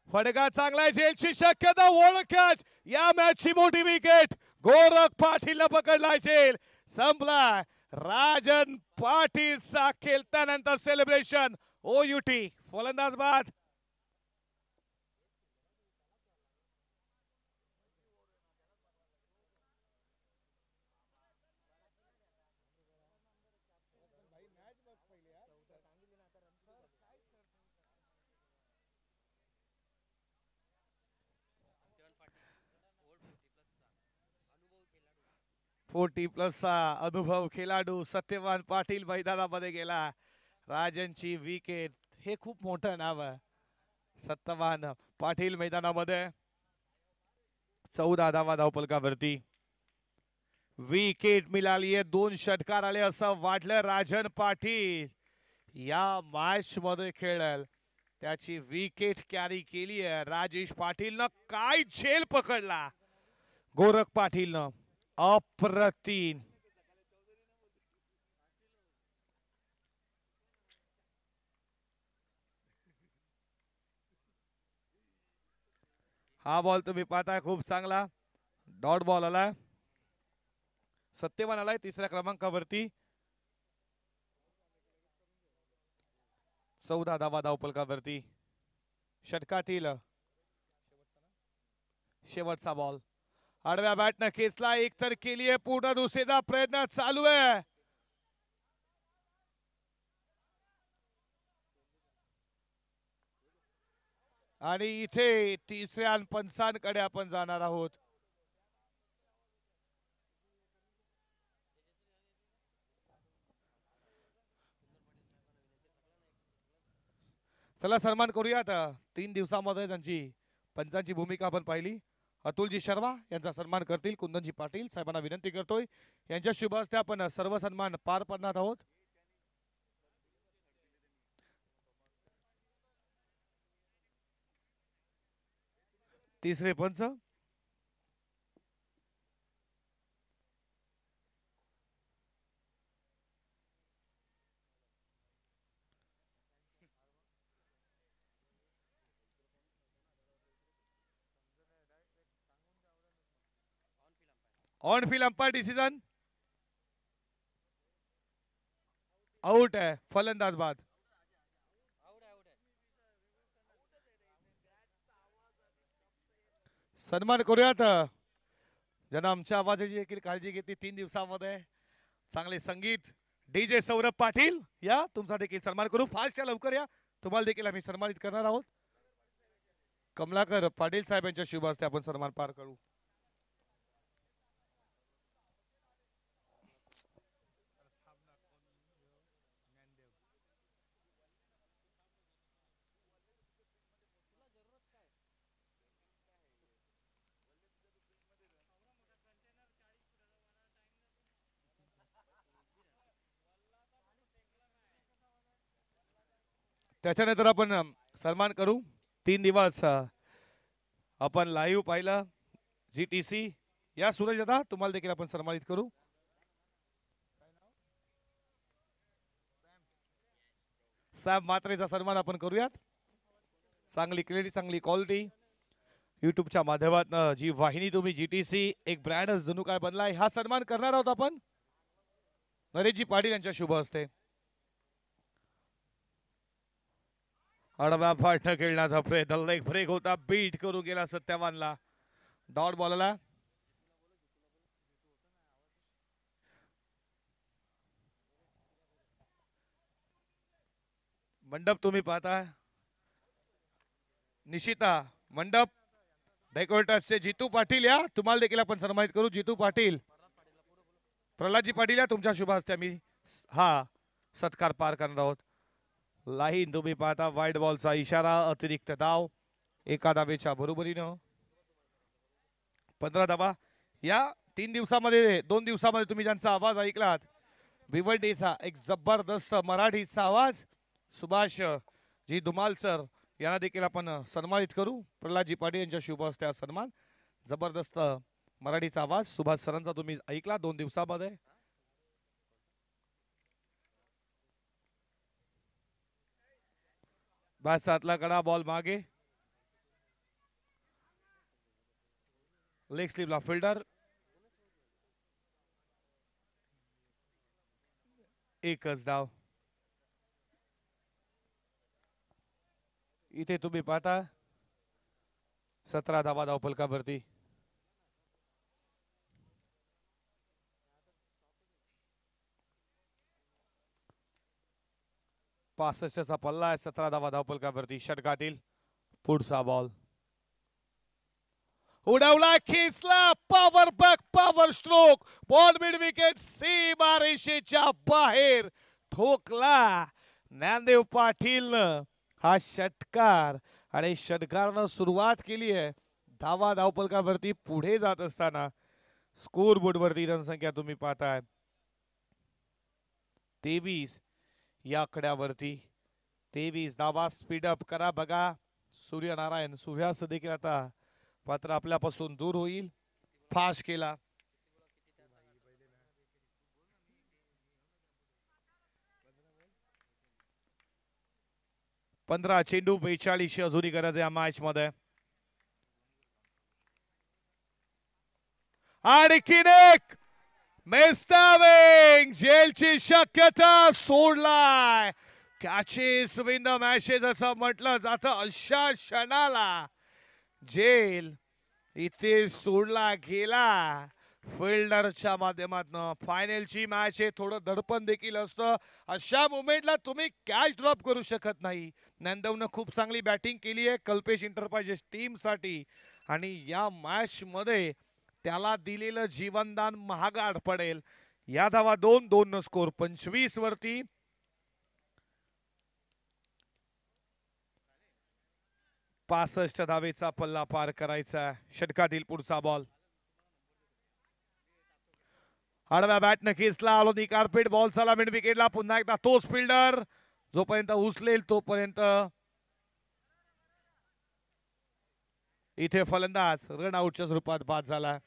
फटका चांगला झेलची शक्यता. ओळखच या मॅचची मोठी विकेट. गोरख पाटील पकडला झेल. संपला. राजन पाटीलचा खेळतानंतर सेलिब्रेशन. OUT फलंदाज बाद. +40चा अनुभव खेळाडू सत्यवान पाटील मैदानामध्ये गेला. राजनची विकेट. हे खूप मोठं नाव आहे. सत्यवान पाटील मैदानामध्ये. 14 धावा धावपलकावरती. विकेट मिळाली आहे. 2 षटकार आले असं वाटलं. राजन पाटील या मॅच मध्ये खेळेल. त्याची विकेट कॅरी केली आहे. राजेश पाटीलनं काय झेल पकडला. गोरख पाटीलनं अप्रतिम. हा बॉल तुम्ही पाहताय खूप चांगला डॉट बॉल आलाय. सत्यवान आलाय 3ऱ्या क्रमांकावरती. 14 धावा धावपलकावरती. षटकातील शेवटचा बॉल. आडव्या बॅटनं खेचला. एक तर केली आहे पूर्ण. दुसरीचा प्रयत्न चालू आहे. आणि इथे 3ऱ्या पंचांकडे आपण जाणार आहोत. चला सन्मान करूयात. 3 दिवसामध्ये त्यांची पंचांची भूमिका आपण पाहिली. अतुलजी शर्मा यांचा सन्मान करतील कुंदनजी पाटील साहेबांना विनंती करतोय. यांच्या शुभ हस्ते आपण सर्व सन्मान पार पाडणार आहोत. तिसरे पंच on field umpire decision. Out आहे. फलंदाज बाद. सन्मान करूयात ज्यांना आमच्या आवाजाची देखील काळजी घेतली 3 दिवसामध्ये. चांगले संगीत DJ सौरभ पाटील या तुमचा देखील सन्मान करू. फास्ट या लवकर या. तुम्हाला देखील आम्ही सन्मानित करणार आहोत. कमलाकर पाटील साहेब यांच्या शुभ हस्ते आपण सन्मान पार करू. त्याच्यानंतर आपण सन्मान करू. 3 दिवस आपण लाईव्ह पाहिलं GTC. या सूरज दादा तुम्हाला देखील आपण सन्मानित करू. सॅम मात्रेचा सन्मान आपण करूयात. चांगली क्लिअरिटी, चांगली क्वालिटी, युट्यूबच्या माध्यमातून जी वाहिनी तुम्ही GTC एक ब्रँडच जणू काय बनलाय, हा सन्मान करणार आहोत आपण नरेशजी पाटील यांच्या शुभ हस्ते. आडव्या फाटणं खेळण्याचा प्रयत्न, लेग ब्रेक होता, बीट करून गेला सत्यवानला. डॉट बॉलला मंडप तुम्ही पाहता, निशिता मंडप डेकोरेटर्सचे जितू पाटील, या तुम्हाला देखील आपण सन्मानित करू. जितू पाटील, प्रल्हादजी पाटील, या तुमच्या शुभ हस्ते आम्ही हा सत्कार पार करणार आहोत. लाईन तुम्ही पाहता, वाईट बॉलचा इशारा, अतिरिक्त धाव, एका धावेच्या बरोबरीनं 15 धावा. या 2 दिवसामध्ये तुम्ही ज्यांचा आवाज ऐकलात, भिवंडीचा एक जबरदस्त मराठीचा आवाज, सुभाष जी धुमाल सर यांना देखील आपण सन्मानित करू. प्रल्हादजी पाटील यांच्या शुभ हस्ते हा सन्मान. जबरदस्त मराठीचा आवाज सुभाष सरांचा तुम्ही ऐकला 2 दिवसामध्ये. बॅट सातला कडा, बॉल मागे, लेग स्लिपला फिल्डर, एकच धाव. इथे तुम्ही पाहता 17 धावा धावफलकावरती. पासष्टचा पल्ला आहे, 17 धावा धावफलकावरती. षटकातील पुढचा बॉल उडवला, खेचला, power back, power stroke, ball midwicket, सीमा रेषेच्या बाहेर ठोकला ज्ञानदेव पाटील हा षटकार. आणि षटकारनं सुरुवात केली आहे. धावा धावफलकावरती पुढे जात असताना स्कोर बोर्डवरती रणसंख्या तुम्ही पाहताय 23. या आकड्यावरती 23 धावा. स्पीडअप करा बघा. सूर्यनारायण, सूर्यास्त देखील आता मात्र आपल्यापासून दूर होईल. फास्ट केला. पंधरा चेंडू 42 अजूनही गरज आहे या मॅच मध्ये. आणखीन एक मेस्टाविंग, जेलची शक्यता सोडलाय. कॅचेस विन द मॅचेस असं म्हटलं जातं. अशा क्षणाला जेल इथे सोडला गेला फिल्डरच्या माध्यमातून. फायनलची मॅच आहे, थोडं दडपण देखील असतं. अशा मोमेंटला तुम्ही कॅच ड्रॉप करू शकत नाही. नंदवनं खूप चांगली बॅटिंग केली आहे कल्पेश इंटरप्राइजेस टीम साठी, आणि या मॅच मध्ये त्याला दिलेलं जीवनदान महागाड पडेल. या धावा 2-2 न स्कोर 25 वरती. पासष्ट धावेचा पल्ला पार करायचा. षटकातील पुढचा बॉल आडव्या बॅटनं खेचला, आलोनी कार्पेट, बॉल चला मिड विकेटला. पुन्हा एकदा तोच फिल्डर, जोपर्यंत उचलेल तोपर्यंत इथे फलंदाज रन आउटच्या स्वरूपात बाद झाला.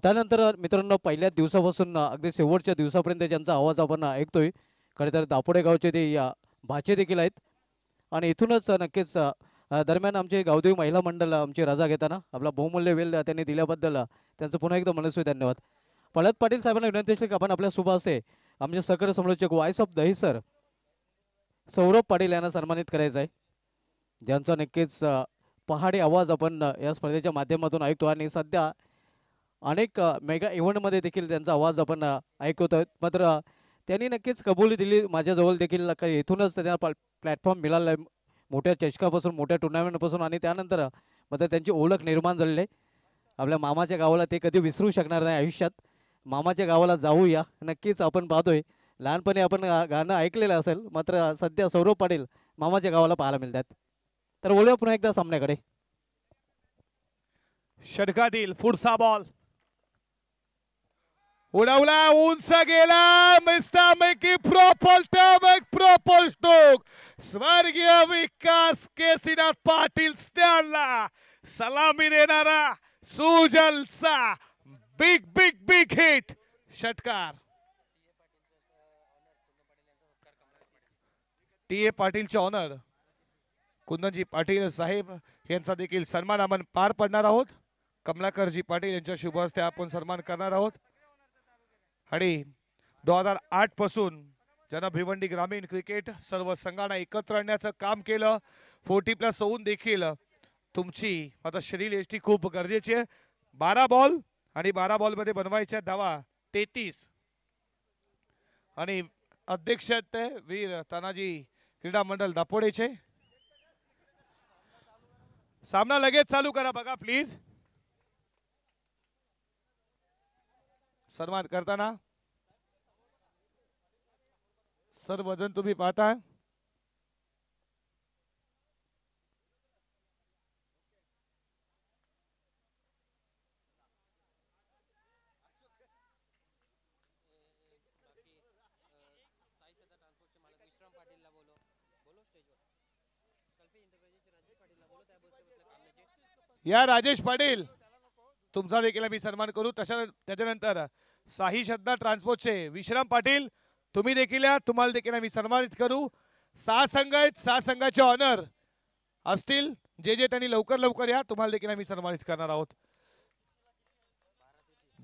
त्यानंतर मित्रांनो, पहिल्या दिवसापासून अगदी शेवटच्या दिवसापर्यंत ज्यांचा आवाज आपण ऐकतोय, खरे तर दापोडे गावचे ते या भाचे देखील आहेत. आणि इथूनच नक्कीच दरम्यान आमचे गावदेवी महिला मंडळ आमची रजा घेताना आपला बहुमूल्य वेळ त्यांनी दिल्याबद्दल त्यांचं पुन्हा एकदा मनस्वी धन्यवाद. प्रल्हाद पाटील साहेबांना विनंती असली की आपण आपल्या शुभ हस्ते आमचे सहकारी समालोचक व्हॉइस ऑफ दहिसर सौरभ पाटील यांना सन्मानित करायचं आहे, ज्यांचा नक्कीच पहाडी आवाज आपण या स्पर्धेच्या माध्यमातून ऐकतो. आणि सध्या अनेक मेगा इव्हेंटमध्ये देखील त्यांचा आवाज आपण ऐकत आहोत. मात्र त्यांनी नक्कीच कबुली दिली माझ्याजवळ देखील काही इथूनच त्यांना प्लॅटफॉर्म मिळाला आहे मोठ्या चषकापासून मोठ्या टुर्नामेंटपासून आणि त्यानंतर मात्र त्यांची ओळख निर्माण झालेली आहे. आपल्या मामाच्या गावाला ते कधी विसरू शकणार नाही आयुष्यात. मामाच्या गावाला जाऊया नक्कीच. आपण पाहतोय लहानपणी आपण गाणं ऐकलेलं असेल मात्र सध्या सौरभ पाटील मामाच्या गावाला पाहायला मिळतात. तर बोलूया पुन्हा एकदा सामन्याकडे. षटकातील पुढचा बॉल उडवला, उंच गेला, मिस्टर मेकी प्रॉपर स्ट्रोक. स्वर्गीय विकास केसीनाथ पाटील स्टँडला सलामी देणारा सुजलचा बिग बिग बिग हिट षटकार. T A पाटीलचे honour Kundanji Patil साहेब यांचा देखील सन्मान आपण पार पडणार आहोत. कमलाकरजी पाटील यांच्या शुभ हस्ते आपण सन्मान करणार आहोत. आणि 2008 पासून ज्यांना भिवंडी ग्रामीण क्रिकेट सर्व संघांना एकत्र आणण्याचं काम केलं. 40+ होऊन देखील तुमची आता शरीर यष्टी खूप गरजेची आहे. 12 बॉल आणि 12 बॉल मध्ये बनवायच्या धावा 33. आणि अध्यक्ष आहेत ते वीर तानाजी क्रीडा मंडळ दापोडेचे. सामना लगेच चालू करा बघा प्लीज. सन्मान करताना सर्वजण तुम्ही पाहता. या राजेश पाटील तुमचा देखील मी सन्मान करू. त्याच्यानंतर साही श्रद्धा ट्रान्सपोर्टचे विश्राम पाटील तुम्ही देखील या. तुम्हाला देखील मी सन्मानित करू. 6 संघ आहेत. 6 संघाचे ऑनर असतील जे जे त्यांनी लवकर या. तुम्हाला देखील मी सन्मानित करणार आहोत.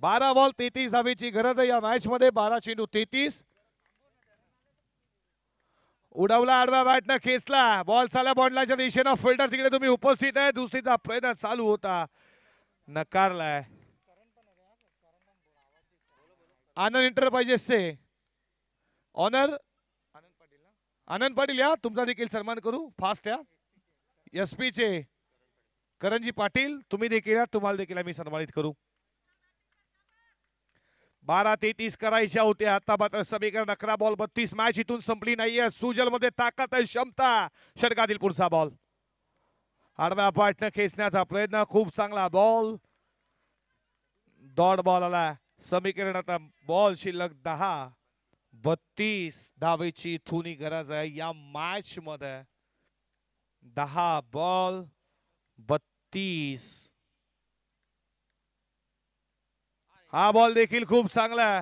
12 बॉल 33 धावेची गरज आहे या मॅच मध्ये. 12 चेंडू 33. उडवला, आडव्या बॅटनं खेचला, बॉल चाला बॉन्डलाच्या दिशेनं. फिल्डर तिकडे तुम्ही उपस्थित आहे. दुसरीचा प्रयत्न चालू होता, नकारलाय. आनंद एंटरप्राइजेसचे ऑनर आनंद पाटील या. तुमचा देखील सन्मान करू. फास्ट या. SP चे करणजी पाटील तुम्ही देखील या. तुम्हाला देखील आम्ही सन्मानित करू. 12-33 करायच्या होत्या. आता मात्र समीकरण 11 बॉल 32. मॅच इथून संपली नाहीये. सुजल मध्ये ताकद आहे, क्षमता. षटकातील पुढचा बॉल आडव्या पाठनं खेचण्याचा प्रयत्न. खूप चांगला बॉल. डॉट बॉल आला. समीकरण आता बॉल शिल्लक 10. 32 धावेची थुनी गरज आहे या मॅच मध्ये. 10 बॉल 32. हा बॉल देखील खूप चांगला आहे.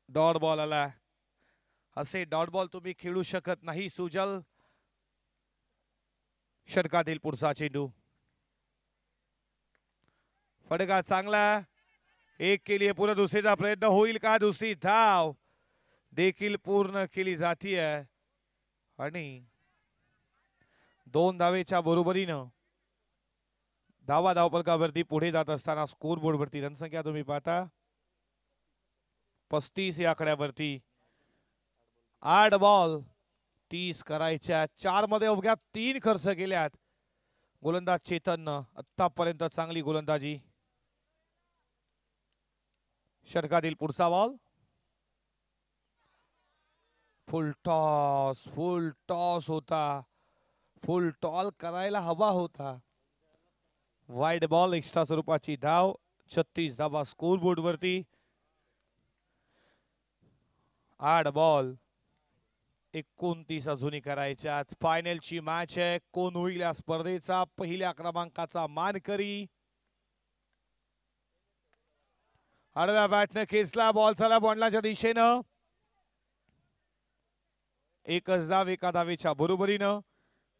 डॉट बॉल आला. असे डॉट बॉल तुम्ही खेळू शकत नाही सुजल. षटकातील पुढचा चेंडू. फटका चांगला. 1 केली पूर्ण. दुसरीचा प्रयत्न होईल का? दुसरी धाव देखील पूर्ण केली जातीय आणि 2 धावेच्या बरोबरीनं धावपलकावरती पुढे जात असताना स्कोर बोर्ड वरती रणसंख्या तुम्ही पाहता 35 या आकड्यावरती. 8 बॉल 30 करायच्या. 4 मध्ये अवघ्या 3 खर्च केल्यात. गोलंदाज चेतन आतापर्यंत चांगली गोलंदाजी. षटकातील पुढचा बॉल. फुल टॉस होता. फुल टॉल करायला हवा होता. Wide ball. एक्स्ट्रा स्वरूपाची धाव. 36 धावा स्कोर बोर्ड वरती. 8 बॉल 29 अजूनही करायच्या. फायनलची मॅच आहे. कोण होईल या स्पर्धेचा पहिल्या क्रमांकाचा मानकरी? आडव्या बॅटनं खेचला. बॉल चला बॉन्डलाच्या दिशेनं. एकच धाव एका धावेच्या बरोबरीनं.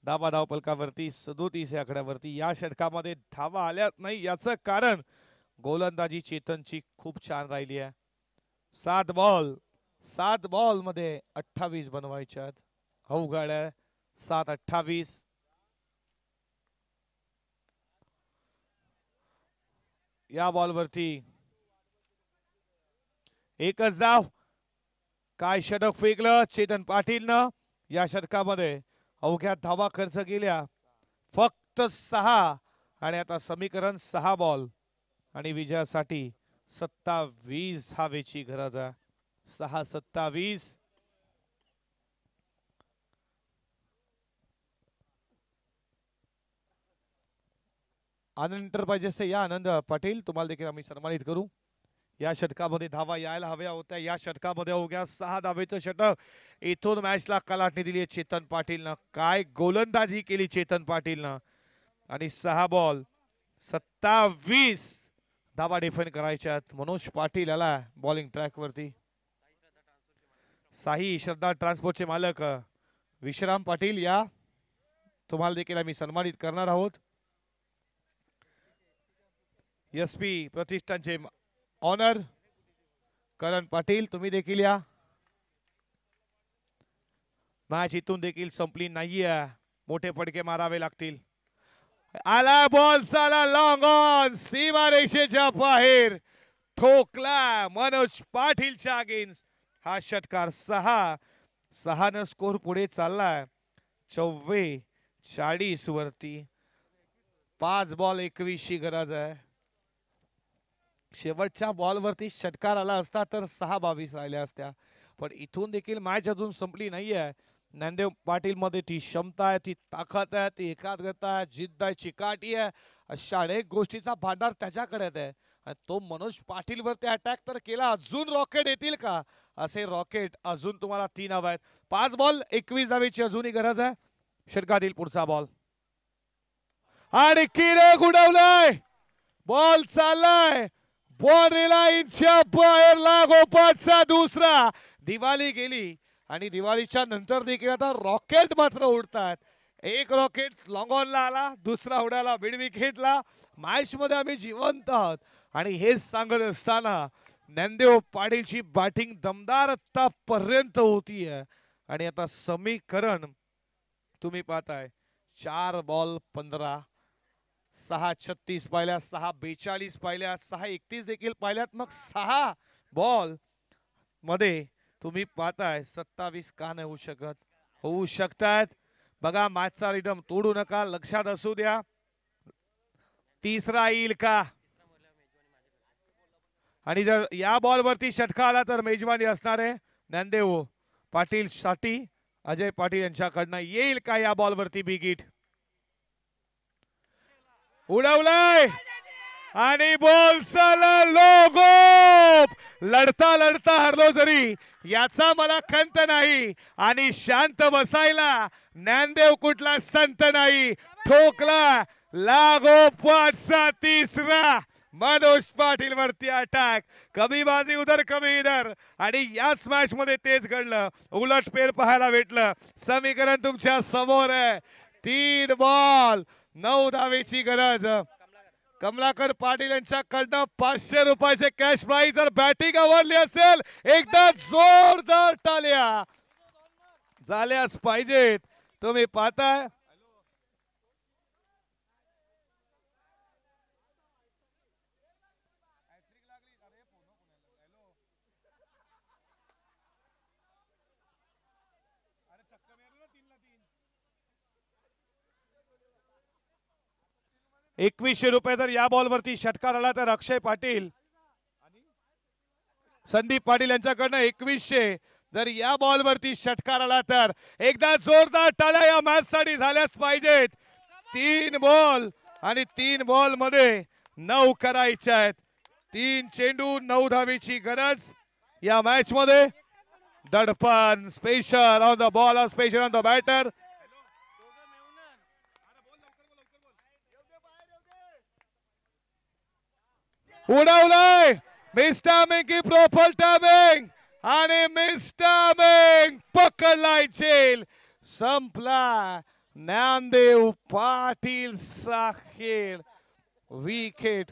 धावपलकावरती 37 या आकड्यावरती. या षटकामध्ये धावा आल्या नाही याचं कारण गोलंदाजी चेतनची खूप छान राहिली आहे. 7 बॉल मध्ये 28 बनवायच्यात. अवघड आहे. 7-28. या बॉलवरती एकच धाव. काय षटक फेकलं चेतन पाटीलनं. या षटकामध्ये अवघ्या धावा खर्च केल्या फक्त 6. आणि आता समीकरण 6 बॉल आणि विजयासाठी 27 धावेची गरज आहे. 6-27. आनंद एंटरप्राइजेसचे या आनंद पाटील तुम्हाला देखील आम्ही सन्मानित करू. या षटकामध्ये धावा यायला हव्या होत्या. या षटकामध्ये अवघ्या 6 धावेचं षटक. इथून मॅचला कलाटणी दिली चेतन पाटीलनं. काय गोलंदाजी केली चेतन पाटीलनं. आणि 6 बॉल 27 धावा डिफेंड करायच्यात. मनोज पाटील याला बॉलिंग ट्रॅक वरती. साई श्रद्धा ट्रान्सपोर्टचे मालक विश्राम पाटील या तुम्हाला देखील आम्ही सन्मानित करणार आहोत. एसपी प्रतिष्ठानचे ऑनर करण पाटील तुम्ही देखील या. मॅच इथून देखील संपली नाहीये. मोठे फटके मारावे लागतील. आला बॉल साला लॉंग ऑन सीमारेषेच्या बाहेर ठोकला मनोज पाटीलच्या अगेन्स्ट. हा षटकार 6 न स्कोर पुढे चाललाय 44 वरती. 5 बॉल 21 ची गरज आहे. शेवटच्या बॉलवरती षटकार आला असता तर 6-22 राहिल्या असत्या. पण इथून देखील मॅच अजून संपली नाहीये. ज्ञानदेव पाटील मध्ये ती क्षमता आहे, ती ताकद आहे, ती एकाग्रता आहे, जिद्द आहे, चिकाटी आहे, अशा अनेक गोष्टीचा भांडार त्याच्याकडे आहे. आणि तो मनोज पाटील वरती अटॅक तर केला. अजून रॉकेट येतील का? असे रॉकेट अजून तुम्हाला 3 हवे आहेत. 5 बॉल 21 धावेची अजूनही गरज आहे. षटकातील पुढचा बॉल आणि किरक उडवलाय. बॉल चाललाय बॉल लाईनच्या बाहेर. लागोपाठचा दुसरा. दिवाळी गेली आणि दिवाळीच्या नंतर देखील आता रॉकेट मात्र उडतात. एक रॉकेट लॉंग ऑनला आला, दुसरा उडाला मिड विकेटला. मॅच मध्ये आम्ही जिवंत आहोत. आणि हेच सांगत असताना ज्ञानदेव पाटीलची बॅटिंग दमदार आतापर्यंत होतीये. आणि आता समीकरण तुम्ही पाहताय 4 बॉल 15. 6-36 पाहिल्या, 6-42 पाहिल्या, 6-31 देखील पाहिल्यात. मग 6 बॉल मध्ये तुम्ही पाहताय 27 का नाही होऊ शकत? होऊ शकतात. बघा मॅचचा रिदम तोडू नका, लक्षात असू द्या. तिसरा येईल का? आणि जर या बॉल वरती षटका आला तर मेजबानी असणार आहे ज्ञानदेव पाटील साठी. अजय पाटील यांच्याकडनं येईल का या बॉल वरती बिग हिट? उडवलाय आणि बॉल साला लोगोप. लढता लढता हरलो जरी याचा मला खंत नाही. आणि शांत बसायला ज्ञानदेव कुठला संत नाही. ठोकला लागोपाठचा तिसरा. मनोज पाटील वरती अटॅक. कमी बाजी उधर कमी इधर. आणि याच मॅच मध्ये तेच घडलं. उलट पेर पाहायला भेटलं. समीकरण तुमच्या समोर आहे. 3 बॉल 9 धावेची गरज. कमलाकर पाटील यांच्याकडनं 500 रुपयाचे कॅश प्राइज. जर बॅटिंग आवडली असेल एकदा जोरदार टाळ्या झाल्याच पाहिजेत. तुम्ही पाहताय ₹2100 जर या बॉल वरती षटकार आला तर अक्षय पाटील संदीप पाटील यांच्याकडनं 2100. जर या बॉल वरती षटकार आला तर एकदा जोरदार टाळ्या या मॅच साठी झाल्याच पाहिजेत. 3 बॉल आणि 3 बॉल मध्ये 9 करायचे आहेत. 3 चेंडू 9 धावेची गरज या मॅच मध्ये. दडपण special on the ball, special on the batter. उडवलंय मिस्टर की प्रॉपर टायमिंग आणि मिस्टर पकडलाय झेल. संपला ज्ञानदेव पाटील साखेर. विकेट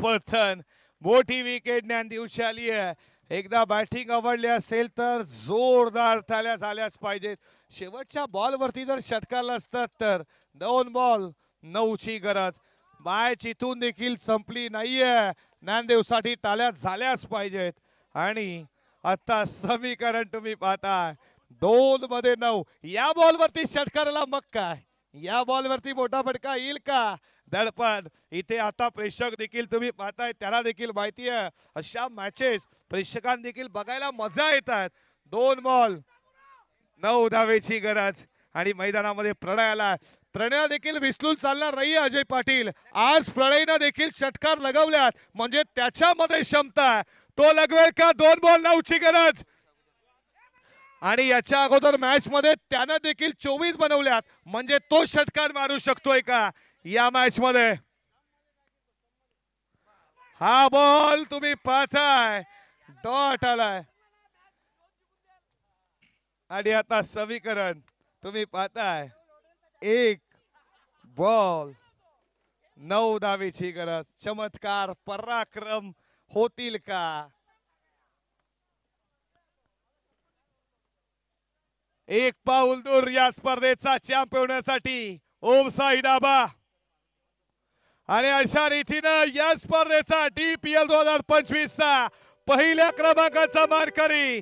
पतन. मोठी विकेट ज्ञानदेवची आली आहे. एकदा बॅटिंग आवडली असेल तर जोरदार टाळ्या झाल्याच पाहिजेत. शेवटच्या बॉलवरती जर षटकारला असतात तर 2 बॉल 9ची गरज. मॅच इथून देखील संपली नाहीये. ज्ञानदेवसाठी टाळ्या झाल्याच पाहिजेत. आणि आता समीकरण तुम्ही पाहताय 2 मध्ये 9. या बॉलवरती षटकाराला मग काय, या बॉलवरती मोठा फटका येईल का? दडपण इथे आता प्रेक्षक देखील तुम्ही पाहताय, त्याला देखील माहिती आहे अशा मॅचेस प्रेक्षकांना देखील बघायला मजा येतात. 2 बॉल 9 धावेची गरज आणि मैदानामध्ये प्रणय आला. प्रणय देखील विसलून चालणार नाहीये अजय पाटील. आज प्रणयनं देखील षटकार लगवल्यात म्हणजे त्याच्यामध्ये क्षमता आहे. तो लगवेल का? 2 बॉल 9ची गरज. आणि याच्या अगोदर मॅच मध्ये त्यानं देखील 24 बनवल्यात म्हणजे तो षटकार मारू शकतोय का या मॅच मध्ये? हा बॉल तुम्ही पाहताय डॉट आलाय. आणि आता समीकरण तुम्ही पाहताय 1 बॉल 9 धावेची गरज. चमत्कार पराक्रम होतील का? एक पाऊल दूर या स्पर्धेचा चॅम्पियन होण्यासाठी ओम साई दाबा. आणि अशा रीतीनं या स्पर्धेचा DPL 2025 चा पहिल्या क्रमांकाचा मानकरी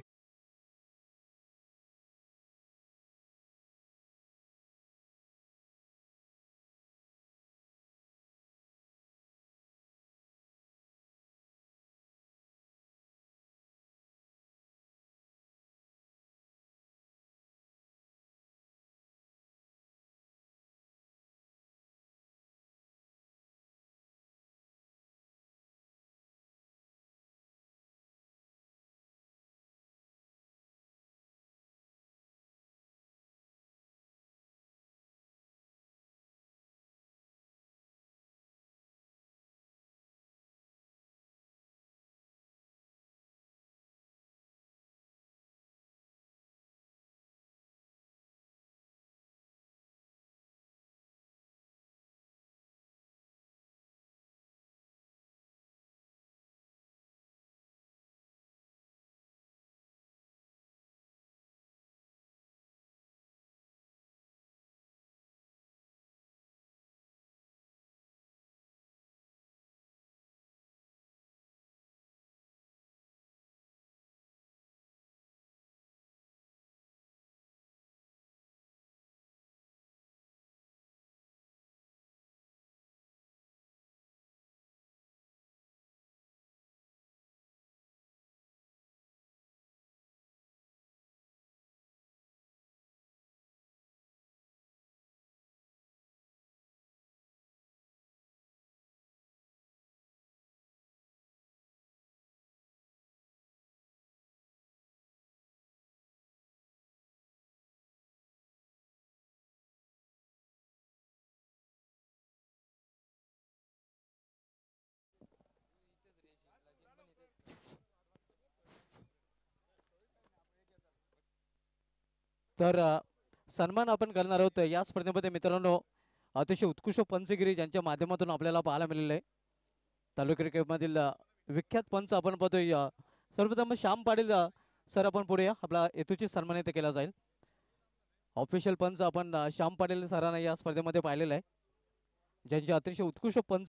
तर सन्मान आपण करणार आहोत या स्पर्धेमध्ये मित्रांनो. अतिशय उत्कृष्ट पंचगिरी ज्यांच्या माध्यमातून आपल्याला पाहायला मिळालेलं आहे. तालुका क्रिकेटमधील विख्यात पंच आपण पाहतोय. सर्वप्रथम श्याम पाटील सर आपण पुढे या. आपला हेतूची सन्मानित केला जाईल. ऑफिशियल पंच आपण श्याम पाटील सरांना या स्पर्धेमध्ये पाहिलेलं आहे, ज्यांचे अतिशय उत्कृष्ट पंच